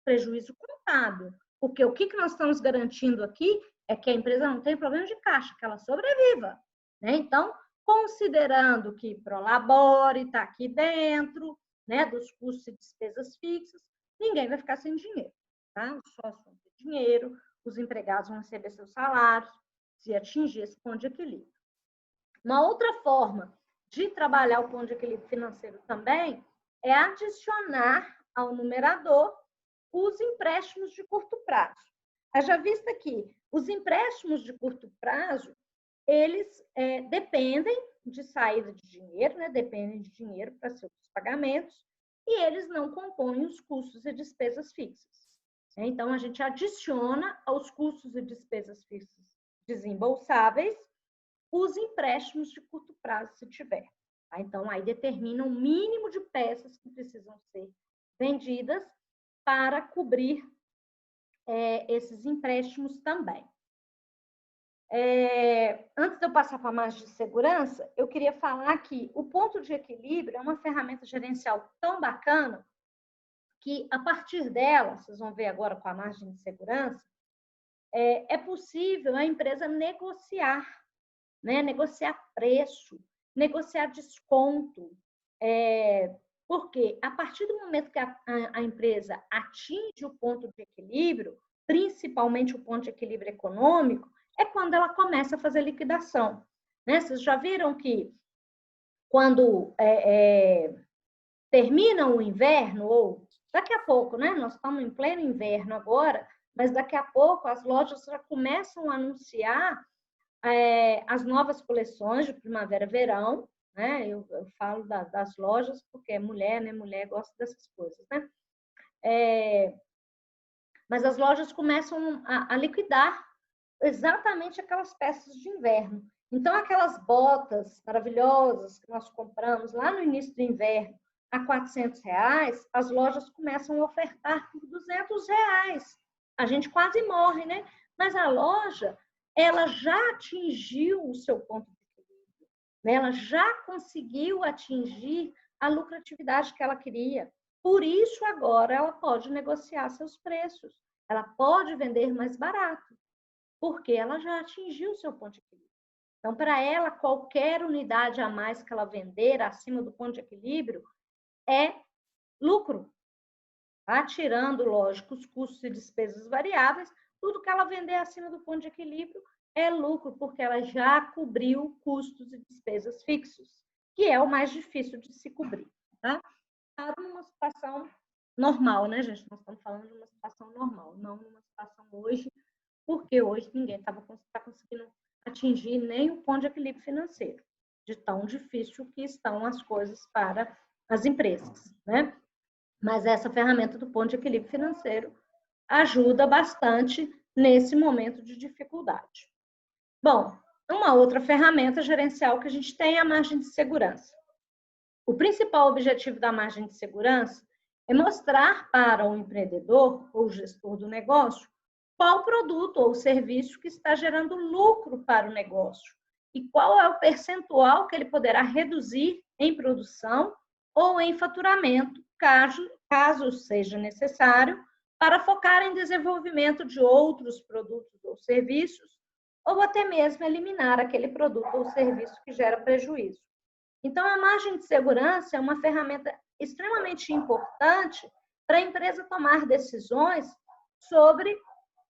S1: prejuízo contábil. Porque o que nós estamos garantindo aqui é que a empresa não tem problema de caixa, que ela sobreviva. Né? Então, considerando que Prolabore está aqui dentro, né, dos custos e despesas fixas, ninguém vai ficar sem dinheiro. Tá? Os sócios vão ter dinheiro, os empregados vão receber seus salários, se atingir esse ponto de equilíbrio. Uma outra forma de trabalhar o ponto de equilíbrio financeiro também é adicionar ao numerador os empréstimos de curto prazo. Haja vista que os empréstimos de curto prazo, eles dependem de saída de dinheiro, né? Dependem de dinheiro para seus pagamentos, e eles não compõem os custos e despesas fixas. Então, a gente adiciona aos custos e despesas fixas desembolsáveis os empréstimos de curto prazo, se tiver. Tá? Então, aí determina o mínimo de peças que precisam ser vendidas para cobrir esses empréstimos também. Antes de eu passar para a margem de segurança, eu queria falar que o ponto de equilíbrio é uma ferramenta gerencial tão bacana que, a partir dela, vocês vão ver agora com a margem de segurança, é possível a empresa negociar, né? Negociar preço, negociar desconto. Porque, a partir do momento que a empresa atinge o ponto de equilíbrio, principalmente o ponto de equilíbrio econômico, é quando ela começa a fazer liquidação. Né? Vocês já viram que quando termina o inverno, ou daqui a pouco, né? Nós estamos em pleno inverno agora, mas daqui a pouco as lojas já começam a anunciar as novas coleções de primavera-verão, né? Eu falo das lojas porque é mulher, né? Mulher gosta dessas coisas, né? Mas as lojas começam a liquidar exatamente aquelas peças de inverno. Então, aquelas botas maravilhosas que nós compramos lá no início do inverno a R$400, as lojas começam a ofertar por R$200. A gente quase morre, né? Mas a loja, ela já atingiu o seu ponto de equilíbrio, né? Ela já conseguiu atingir a lucratividade que ela queria. Por isso, agora, ela pode negociar seus preços. Ela pode vender mais barato, porque ela já atingiu o seu ponto de equilíbrio. Então, para ela, qualquer unidade a mais que ela vender acima do ponto de equilíbrio é lucro. Tá? Tirando, lógico, os custos e despesas variáveis, tudo que ela vender acima do ponto de equilíbrio é lucro, porque ela já cobriu custos e despesas fixos, que é o mais difícil de se cobrir. Tá? Está numa situação normal, né, gente? Nós estamos falando de uma situação normal, não numa situação hoje, porque hoje ninguém está conseguindo atingir nem o ponto de equilíbrio financeiro, de tão difícil que estão as coisas para as empresas, né? Mas essa ferramenta do ponto de equilíbrio financeiro ajuda bastante nesse momento de dificuldade. Bom, uma outra ferramenta gerencial que a gente tem é a margem de segurança. O principal objetivo da margem de segurança é mostrar para o empreendedor ou gestor do negócio qual produto ou serviço que está gerando lucro para o negócio e qual é o percentual que ele poderá reduzir em produção ou em faturamento, caso seja necessário, para focar em desenvolvimento de outros produtos ou serviços, ou até mesmo eliminar aquele produto ou serviço que gera prejuízo. Então, a margem de segurança é uma ferramenta extremamente importante para a empresa tomar decisões sobre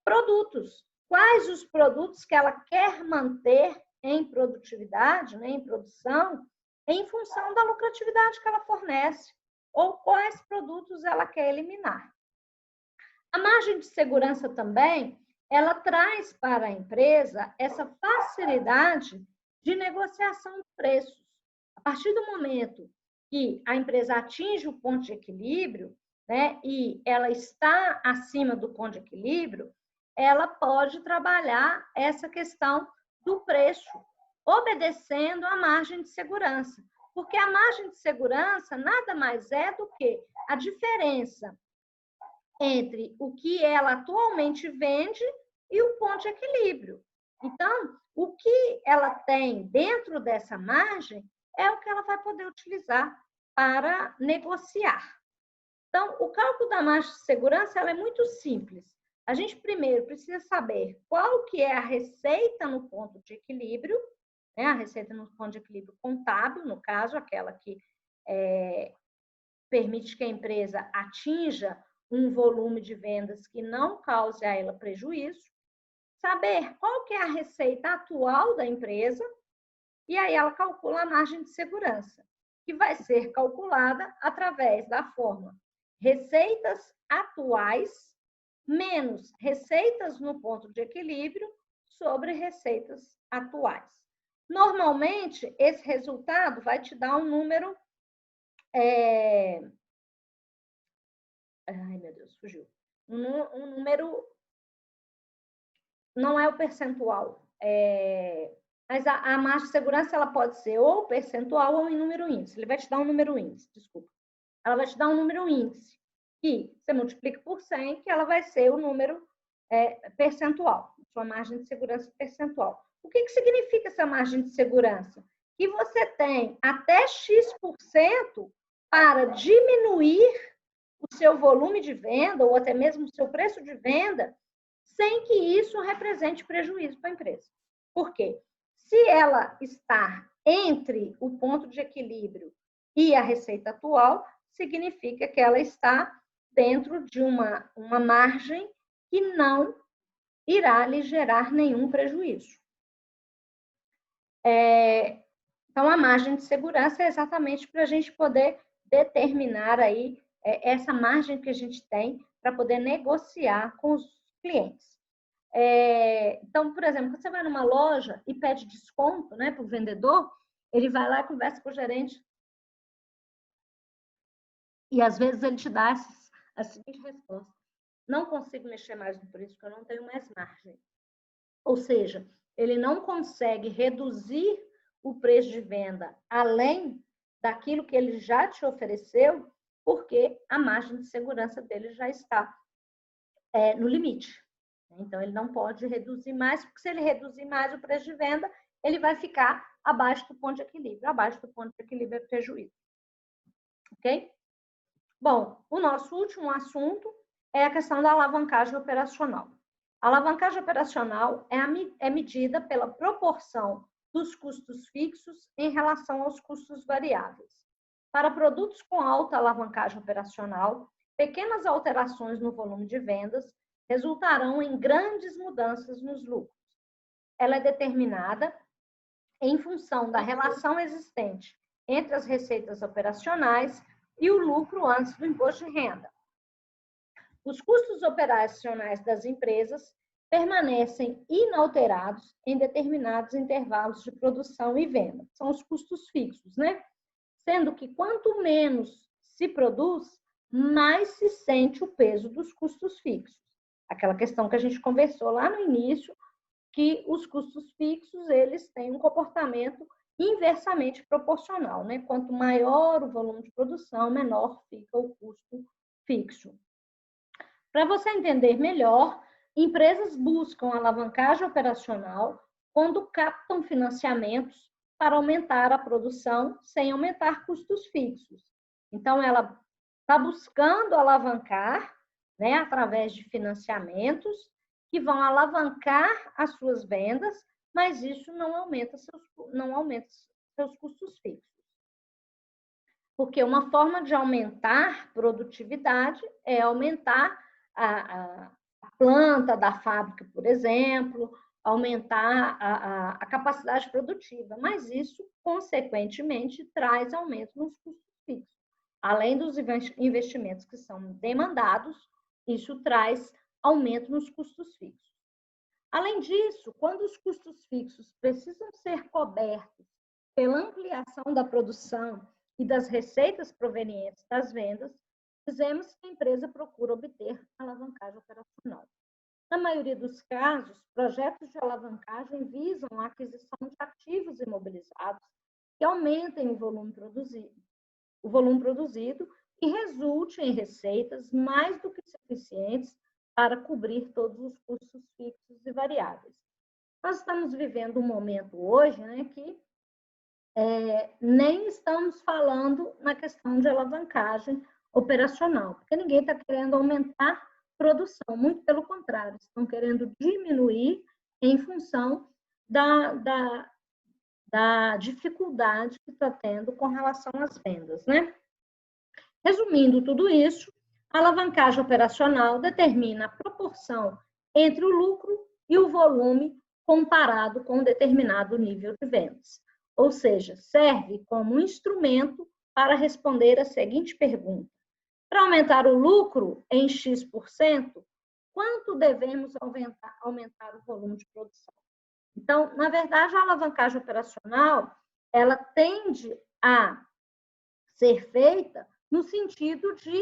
S1: produtos. Quais os produtos que ela quer manter em produtividade, né, em produção, em função da lucratividade que ela fornece, ou quais produtos ela quer eliminar. A margem de segurança também, ela traz para a empresa essa facilidade de negociação de preços. A partir do momento que a empresa atinge o ponto de equilíbrio, né, e ela está acima do ponto de equilíbrio, ela pode trabalhar essa questão do preço, obedecendo à margem de segurança. Porque a margem de segurança nada mais é do que a diferença entre o que ela atualmente vende e o ponto de equilíbrio. Então, o que ela tem dentro dessa margem é o que ela vai poder utilizar para negociar. Então, o cálculo da margem de segurança ela é muito simples. A gente primeiro precisa saber qual que é a receita no ponto de equilíbrio, né? A receita no ponto de equilíbrio contábil, no caso, aquela que permite que a empresa atinja um volume de vendas que não cause a ela prejuízo. Saber qual que é a receita atual da empresa e aí ela calcula a margem de segurança, que vai ser calculada através da forma receitas atuais menos receitas no ponto de equilíbrio sobre receitas atuais. Normalmente, esse resultado vai te dar um número... Ai, meu Deus, fugiu. Um número... Não é o percentual. Mas a margem de segurança ela pode ser ou percentual ou em número índice. Ele vai te dar um número índice, desculpa. Ela vai te dar um número índice, que você multiplica por 100, que ela vai ser o número percentual, sua margem de segurança percentual. O que significa essa margem de segurança? Que você tem até X% para diminuir o seu volume de venda ou até mesmo o seu preço de venda sem que isso represente prejuízo para a empresa. Por quê? Se ela está entre o ponto de equilíbrio e a receita atual, significa que ela está dentro de uma margem que não irá lhe gerar nenhum prejuízo. Então, a margem de segurança é exatamente para a gente poder determinar aí essa margem que a gente tem para poder negociar com os clientes. Então, por exemplo, quando você vai numa loja e pede desconto, né, para o vendedor, ele vai lá e conversa com o gerente. E, às vezes, ele te dá a seguinte resposta: não consigo mexer mais no preço, porque eu não tenho mais margem. Ou seja, ele não consegue reduzir o preço de venda além daquilo que ele já te ofereceu, porque a margem de segurança dele já está no limite. Então, ele não pode reduzir mais, porque se ele reduzir mais o preço de venda, ele vai ficar abaixo do ponto de equilíbrio. Abaixo do ponto de equilíbrio é prejuízo. Ok? Bom, o nosso último assunto é a questão da alavancagem operacional. A alavancagem operacional é medida pela proporção dos custos fixos em relação aos custos variáveis. Para produtos com alta alavancagem operacional, pequenas alterações no volume de vendas resultarão em grandes mudanças nos lucros. Ela é determinada em função da relação existente entre as receitas operacionais e o lucro antes do imposto de renda. Os custos operacionais das empresas permanecem inalterados em determinados intervalos de produção e venda. São os custos fixos, né? Sendo que quanto menos se produz, mais se sente o peso dos custos fixos. Aquela questão que a gente conversou lá no início, que os custos fixos, eles têm um comportamento inversamente proporcional, né? Quanto maior o volume de produção, menor fica o custo fixo. Para você entender melhor, empresas buscam alavancagem operacional quando captam financiamentos para aumentar a produção sem aumentar custos fixos. Então, ela está buscando alavancar, né, através de financiamentos que vão alavancar as suas vendas, mas isso não aumenta seus custos fixos. Porque uma forma de aumentar produtividade é aumentar a planta da fábrica, por exemplo, aumentar a capacidade produtiva, mas isso, consequentemente, traz aumento nos custos fixos. Além dos investimentos que são demandados, isso traz aumento nos custos fixos. Além disso, quando os custos fixos precisam ser cobertos pela ampliação da produção e das receitas provenientes das vendas, dizemos que a empresa procura obter alavancagem operacional. Na maioria dos casos, projetos de alavancagem visam a aquisição de ativos imobilizados que aumentem o volume produzido e resulte em receitas mais do que suficientes para cobrir todos os custos fixos e variáveis. Nós estamos vivendo um momento hoje, né, que nem estamos falando na questão de alavancagem operacional, porque ninguém está querendo aumentar produção, muito pelo contrário, estão querendo diminuir em função da dificuldade que está tendo com relação às vendas, né? Resumindo tudo isso, a alavancagem operacional determina a proporção entre o lucro e o volume comparado com um determinado nível de vendas. Ou seja, serve como um instrumento para responder a seguinte pergunta: para aumentar o lucro em X%, quanto devemos aumentar o volume de produção? Então, na verdade, a alavancagem operacional, ela tende a ser feita no sentido de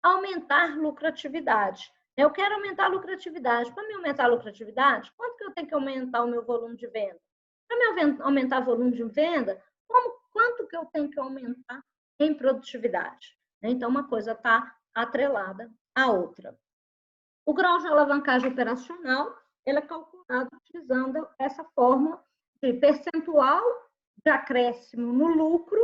S1: aumentar lucratividade. Eu quero aumentar a lucratividade. Para me aumentar a lucratividade, quanto que eu tenho que aumentar o meu volume de venda? Para me aumentar o volume de venda, quanto que eu tenho que aumentar em produtividade? Então, uma coisa está atrelada à outra. O grau de alavancagem operacional ele é calculado utilizando essa forma de percentual de acréscimo no lucro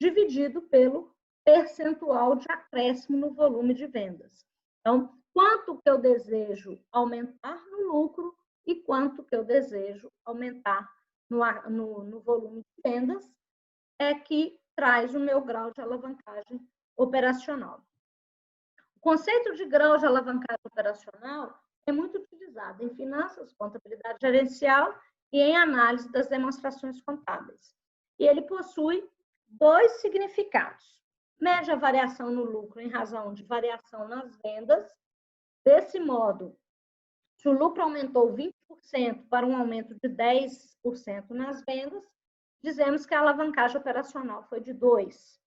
S1: dividido pelo percentual de acréscimo no volume de vendas. Então, quanto que eu desejo aumentar no lucro e quanto que eu desejo aumentar no volume de vendas é que traz o meu grau de alavancagem operacional. O conceito de grau de alavancagem operacional é muito utilizado em finanças, contabilidade gerencial e em análise das demonstrações contábeis. E ele possui 2 significados. Mede a variação no lucro em razão de variação nas vendas. Desse modo, se o lucro aumentou 20% para um aumento de 10% nas vendas, dizemos que a alavancagem operacional foi de 2.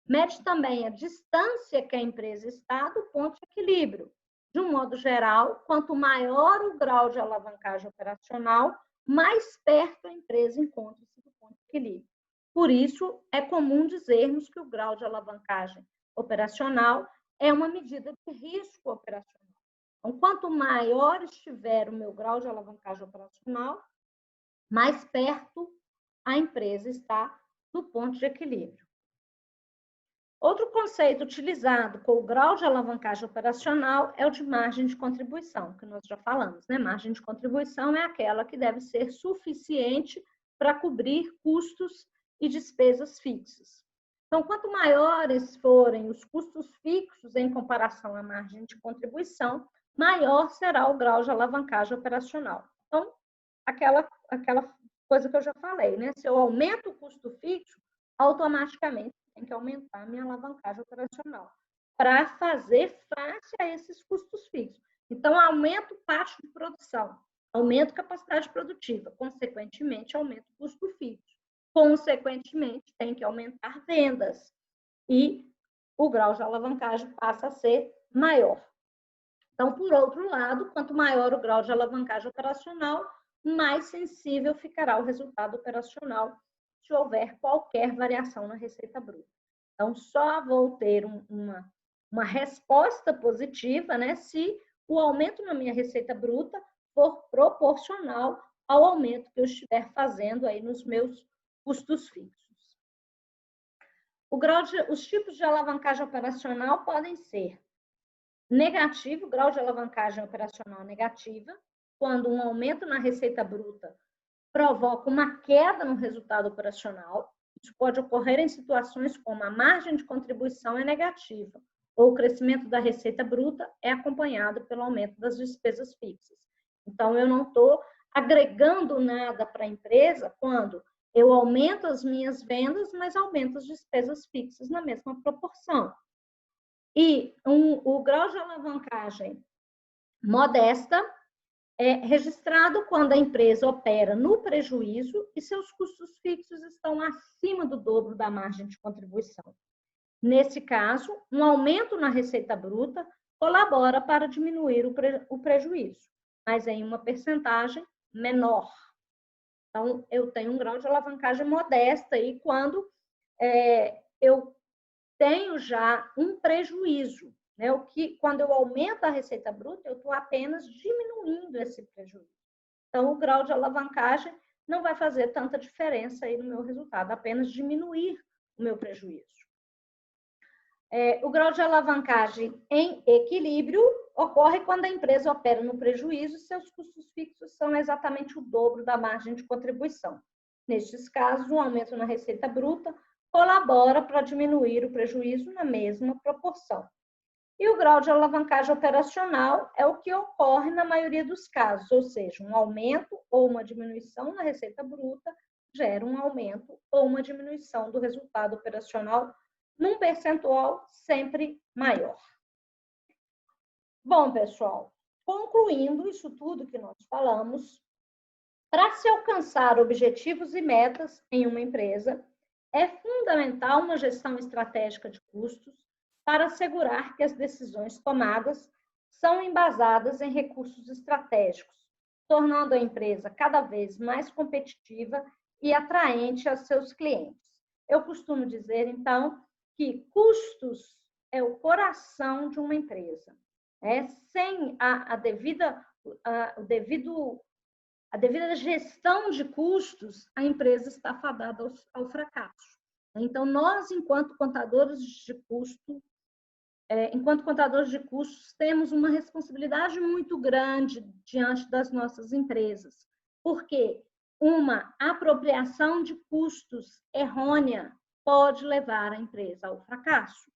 S1: Mede também a distância que a empresa está do ponto de equilíbrio. De um modo geral, quanto maior o grau de alavancagem operacional, mais perto a empresa encontra-se do ponto de equilíbrio. Por isso, é comum dizermos que o grau de alavancagem operacional é uma medida de risco operacional. Então, quanto maior estiver o meu grau de alavancagem operacional, mais perto a empresa está do ponto de equilíbrio. Outro conceito utilizado com o grau de alavancagem operacional é o de margem de contribuição, que nós já falamos, né? Margem de contribuição é aquela que deve ser suficiente para cobrir custos e despesas fixas. Então, quanto maiores forem os custos fixos em comparação à margem de contribuição, maior será o grau de alavancagem operacional. Então, aquela coisa que eu já falei, né? Se eu aumento o custo fixo, automaticamente tem que aumentar a minha alavancagem operacional para fazer face a esses custos fixos. Então, aumento taxa de produção, aumento capacidade produtiva, consequentemente, aumento o custo fixo. Consequentemente, tem que aumentar vendas e o grau de alavancagem passa a ser maior. Então, por outro lado, quanto maior o grau de alavancagem operacional, mais sensível ficará o resultado operacional se houver qualquer variação na receita bruta. Então, só vou ter uma resposta positiva, né, se o aumento na minha receita bruta for proporcional ao aumento que eu estiver fazendo aí nos meus custos fixos. Os tipos de alavancagem operacional podem ser negativo, grau de alavancagem operacional negativa, quando um aumento na receita bruta provoca uma queda no resultado operacional. Isso pode ocorrer em situações como a margem de contribuição é negativa, ou o crescimento da receita bruta é acompanhado pelo aumento das despesas fixas. Então, eu não estou agregando nada para a empresa quando eu aumento as minhas vendas, mas aumento as despesas fixas na mesma proporção. E o grau de alavancagem modesta é registrado quando a empresa opera no prejuízo e seus custos fixos estão acima do dobro da margem de contribuição. Nesse caso, um aumento na receita bruta colabora para diminuir o prejuízo, mas em uma percentagem menor. Então, eu tenho um grau de alavancagem modesta aí quando eu tenho já um prejuízo, né? Quando eu aumento a receita bruta, eu estou apenas diminuindo esse prejuízo. Então, o grau de alavancagem não vai fazer tanta diferença aí no meu resultado, apenas diminuir o meu prejuízo. O grau de alavancagem em equilíbrio ocorre quando a empresa opera no prejuízo e seus custos fixos são exatamente o dobro da margem de contribuição. Nestes casos, um aumento na receita bruta colabora para diminuir o prejuízo na mesma proporção. E o grau de alavancagem operacional é o que ocorre na maioria dos casos, ou seja, um aumento ou uma diminuição na receita bruta gera um aumento ou uma diminuição do resultado operacional num percentual sempre maior. Bom, pessoal, concluindo isso tudo que nós falamos, para se alcançar objetivos e metas em uma empresa, é fundamental uma gestão estratégica de custos para assegurar que as decisões tomadas são embasadas em recursos estratégicos, tornando a empresa cada vez mais competitiva e atraente aos seus clientes. Eu costumo dizer, então, que custos é o coração de uma empresa. Sem a devida gestão de custos, a empresa está fadada ao fracasso. Então, nós, enquanto contadores de custos, temos uma responsabilidade muito grande diante das nossas empresas, porque uma apropriação de custos errônea pode levar a empresa ao fracasso.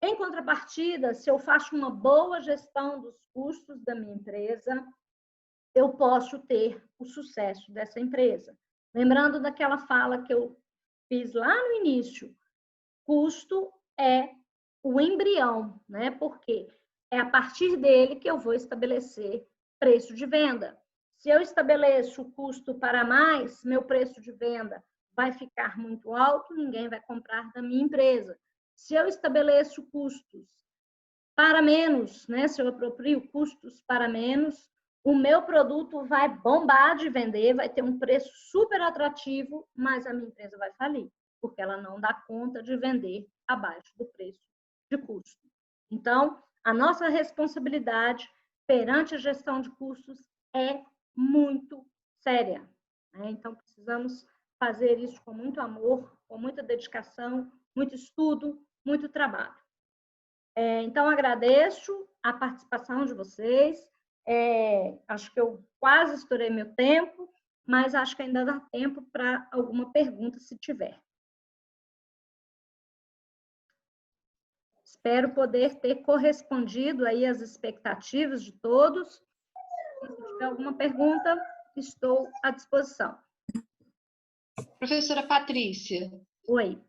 S1: Em contrapartida, se eu faço uma boa gestão dos custos da minha empresa, eu posso ter o sucesso dessa empresa. Lembrando daquela fala que eu fiz lá no início, custo é o embrião, né? Porque é a partir dele que eu vou estabelecer preço de venda. Se eu estabeleço o custo para mais, meu preço de venda vai ficar muito alto, ninguém vai comprar da minha empresa. Se eu estabeleço custos para menos, né? Se eu aproprio custos para menos, o meu produto vai bombar de vender, vai ter um preço super atrativo, mas a minha empresa vai falir, porque ela não dá conta de vender abaixo do preço de custo. Então, a nossa responsabilidade perante a gestão de custos é muito séria, né? Então, precisamos fazer isso com muito amor, com muita dedicação, muito estudo, muito trabalho. Então, agradeço a participação de vocês. Acho que eu quase estourei meu tempo, mas acho que ainda dá tempo para alguma pergunta, se tiver. Espero poder ter correspondido aí às expectativas de todos. Se tiver alguma pergunta, estou à disposição.
S4: Professora Patrícia.
S1: Oi.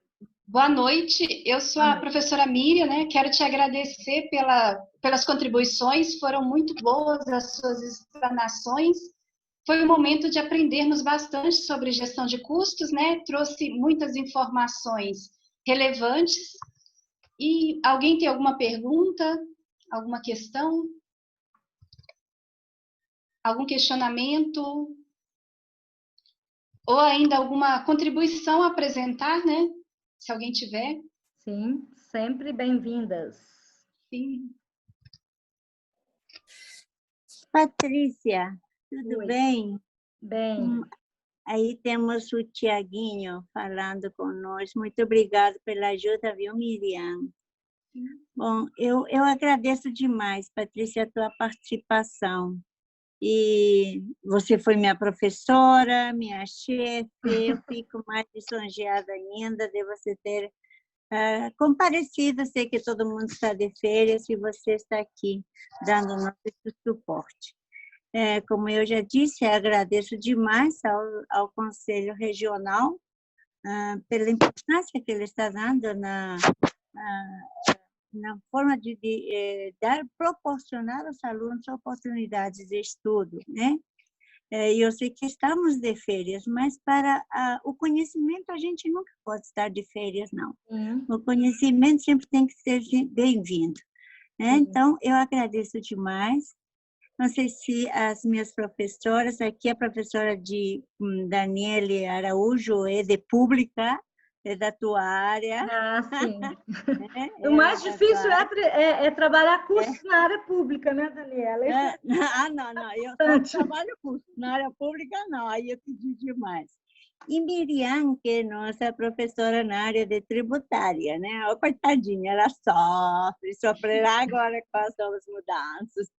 S4: Boa noite, eu sou a professora Miriam, né? Quero te agradecer pelas contribuições, foram muito boas as suas explanações. Foi um momento de aprendermos bastante sobre gestão de custos, né? Trouxe muitas informações relevantes. E alguém tem alguma pergunta? Alguma questão? Algum questionamento? Ou ainda alguma contribuição a apresentar, né? Se alguém tiver.
S1: Sim, sempre bem-vindas.
S4: Sim.
S3: Patrícia, tudo
S1: Oi.
S3: bem?
S1: Bem.
S3: Aí temos o Tiaguinho falando conosco. Muito obrigada pela ajuda, viu, Miriam? Bom, eu agradeço demais, Patrícia, a tua participação. E você foi minha professora, minha chefe, eu fico mais lisonjeada ainda de você ter comparecido. Sei que todo mundo está de férias e você está aqui dando nosso suporte. Como eu já disse, agradeço demais ao Conselho Regional pela importância que ele está dando na forma de proporcionar aos alunos oportunidades de estudo, né? Eu sei que estamos de férias, mas para o conhecimento a gente nunca pode estar de férias, não. O conhecimento sempre tem que ser bem-vindo, né? Então, eu agradeço demais. Não sei se as minhas professoras, aqui a professora de Daniele Araújo é de Pública, é da tua área.
S1: Sim. O mais difícil é trabalhar cursos na área pública, né, Daniela?
S3: Não, eu só trabalho cursos na área pública, não, aí eu pedi demais. E Miriam, que é nossa professora na área de tributária, né? Oh, coitadinha, ela sofrerá agora com as novas mudanças.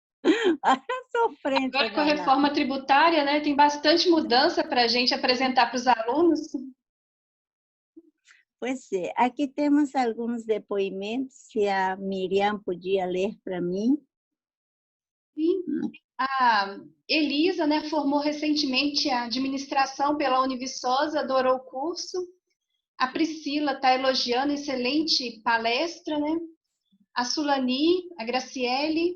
S3: Sofrendo.
S4: Agora com a reforma tributária, né? Tem bastante mudança para a gente apresentar para os alunos.
S3: Pois é, aqui temos alguns depoimentos, se a Miriam podia ler para mim.
S4: Sim. A Elisa, né, formou recentemente a administração pela Univiçosa, adorou o curso. A Priscila está elogiando, excelente palestra, né? A Sulani, a Graciele.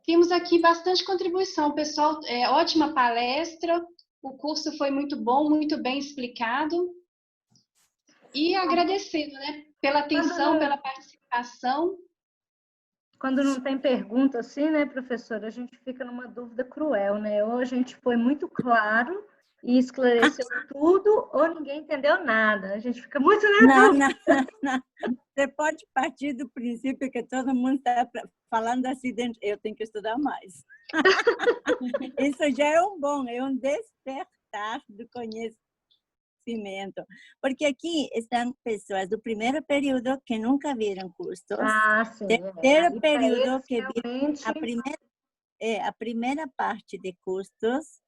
S4: Temos aqui bastante contribuição, pessoal, ótima palestra, o curso foi muito bom, muito bem explicado. E agradecendo, né, pela atenção, pela participação.
S1: Quando não tem pergunta assim, né, professora, a gente fica numa dúvida cruel, né? Ou a gente foi muito claro e esclareceu tudo, ou ninguém entendeu nada. A gente fica muito
S3: nervoso. Não. Você pode partir do princípio que todo mundo está falando assim dentro. Eu tenho que estudar mais. Isso já é um despertar do conhecimento. conhecimento. Porque aqui estão pessoas do primeiro período que nunca viram custos,
S1: Ah, sim.
S3: terceiro
S1: Aí,
S3: período
S1: eles,
S3: que viram
S1: realmente...
S3: a primeira parte de custos.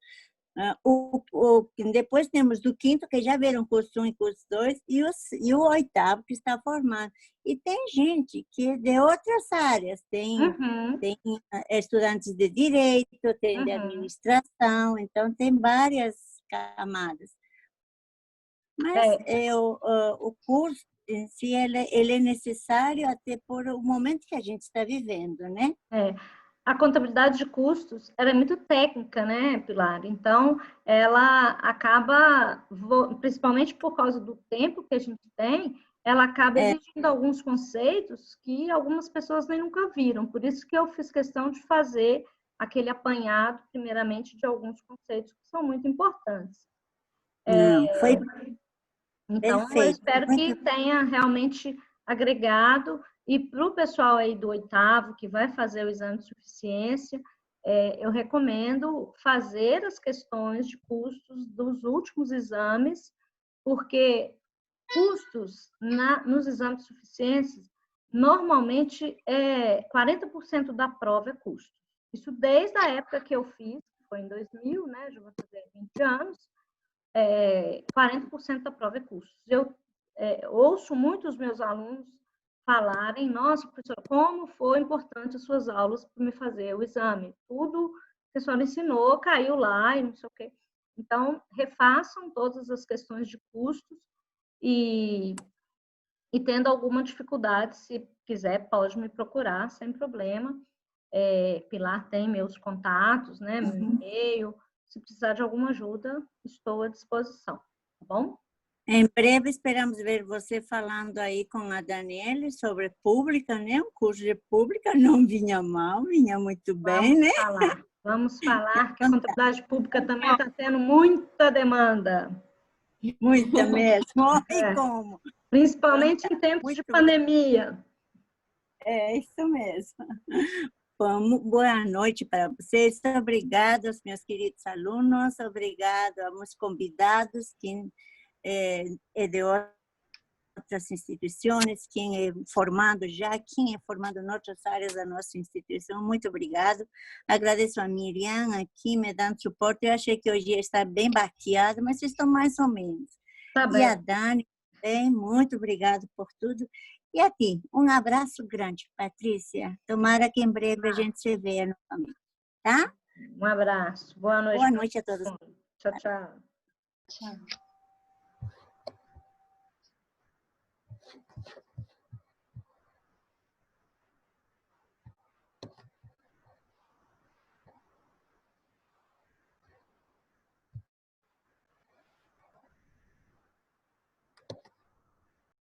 S3: Depois temos do quinto, que já viram curso 1 e curso 2, e o oitavo, que está formando. E tem gente que de outras áreas, tem estudantes de direito, tem de administração, então tem várias camadas. Mas o curso em si, ele é necessário até por o momento que a gente está vivendo, né?
S1: A contabilidade de custos, ela é muito técnica, né, Pilar? Então, ela acaba, principalmente por causa do tempo que a gente tem, ela acaba exigindo alguns conceitos que algumas pessoas nem nunca viram. Por isso que eu fiz questão de fazer aquele apanhado, primeiramente, de alguns conceitos que são muito importantes.
S3: Foi
S1: Então,
S3: perfeito.
S1: eu espero que tenha realmente agregado. E para o pessoal aí do oitavo, que vai fazer o exame de suficiência, eu recomendo fazer as questões de custos dos últimos exames, porque custos nos exames de suficiência, normalmente, 40% da prova é custo. Isso desde a época que eu fiz, que foi em 2000, né? Já vou fazer 20 anos, 40% da prova é custos. Eu ouço muitos meus alunos falarem, nossa, professora, como foi importante as suas aulas para me fazer o exame. Tudo que a senhora ensinou caiu lá e não sei o quê. Então, refaçam todas as questões de custos e tendo alguma dificuldade, se quiser, pode me procurar, sem problema. Pilar tem meus contatos, né, meu e-mail. Se precisar de alguma ajuda, estou à disposição, tá bom?
S3: Em breve esperamos ver você falando aí com a Daniele sobre pública, né? Um curso de pública não vinha mal, vinha muito bem, né?
S1: Vamos falar que a contabilidade pública também está tendo muita demanda.
S3: Muita mesmo. E como?
S1: Principalmente em tempos de pandemia.
S3: Isso mesmo. Bom, boa noite para vocês. Obrigada aos meus queridos alunos, obrigado aos meus convidados, quem é de outras instituições, quem é formado já, quem é formado em outras áreas da nossa instituição. Muito obrigado. Agradeço a Miriam aqui, me dando suporte. Eu achei que hoje ia estar bem baqueado, mas estou mais ou menos. E a Dani também, muito obrigado por tudo. E a ti, um abraço grande, Patrícia. Tomara que em breve a gente se veja novamente, tá?
S1: Um abraço. Boa noite.
S3: Boa noite a todos.
S1: Tchau, tchau.
S4: Tchau.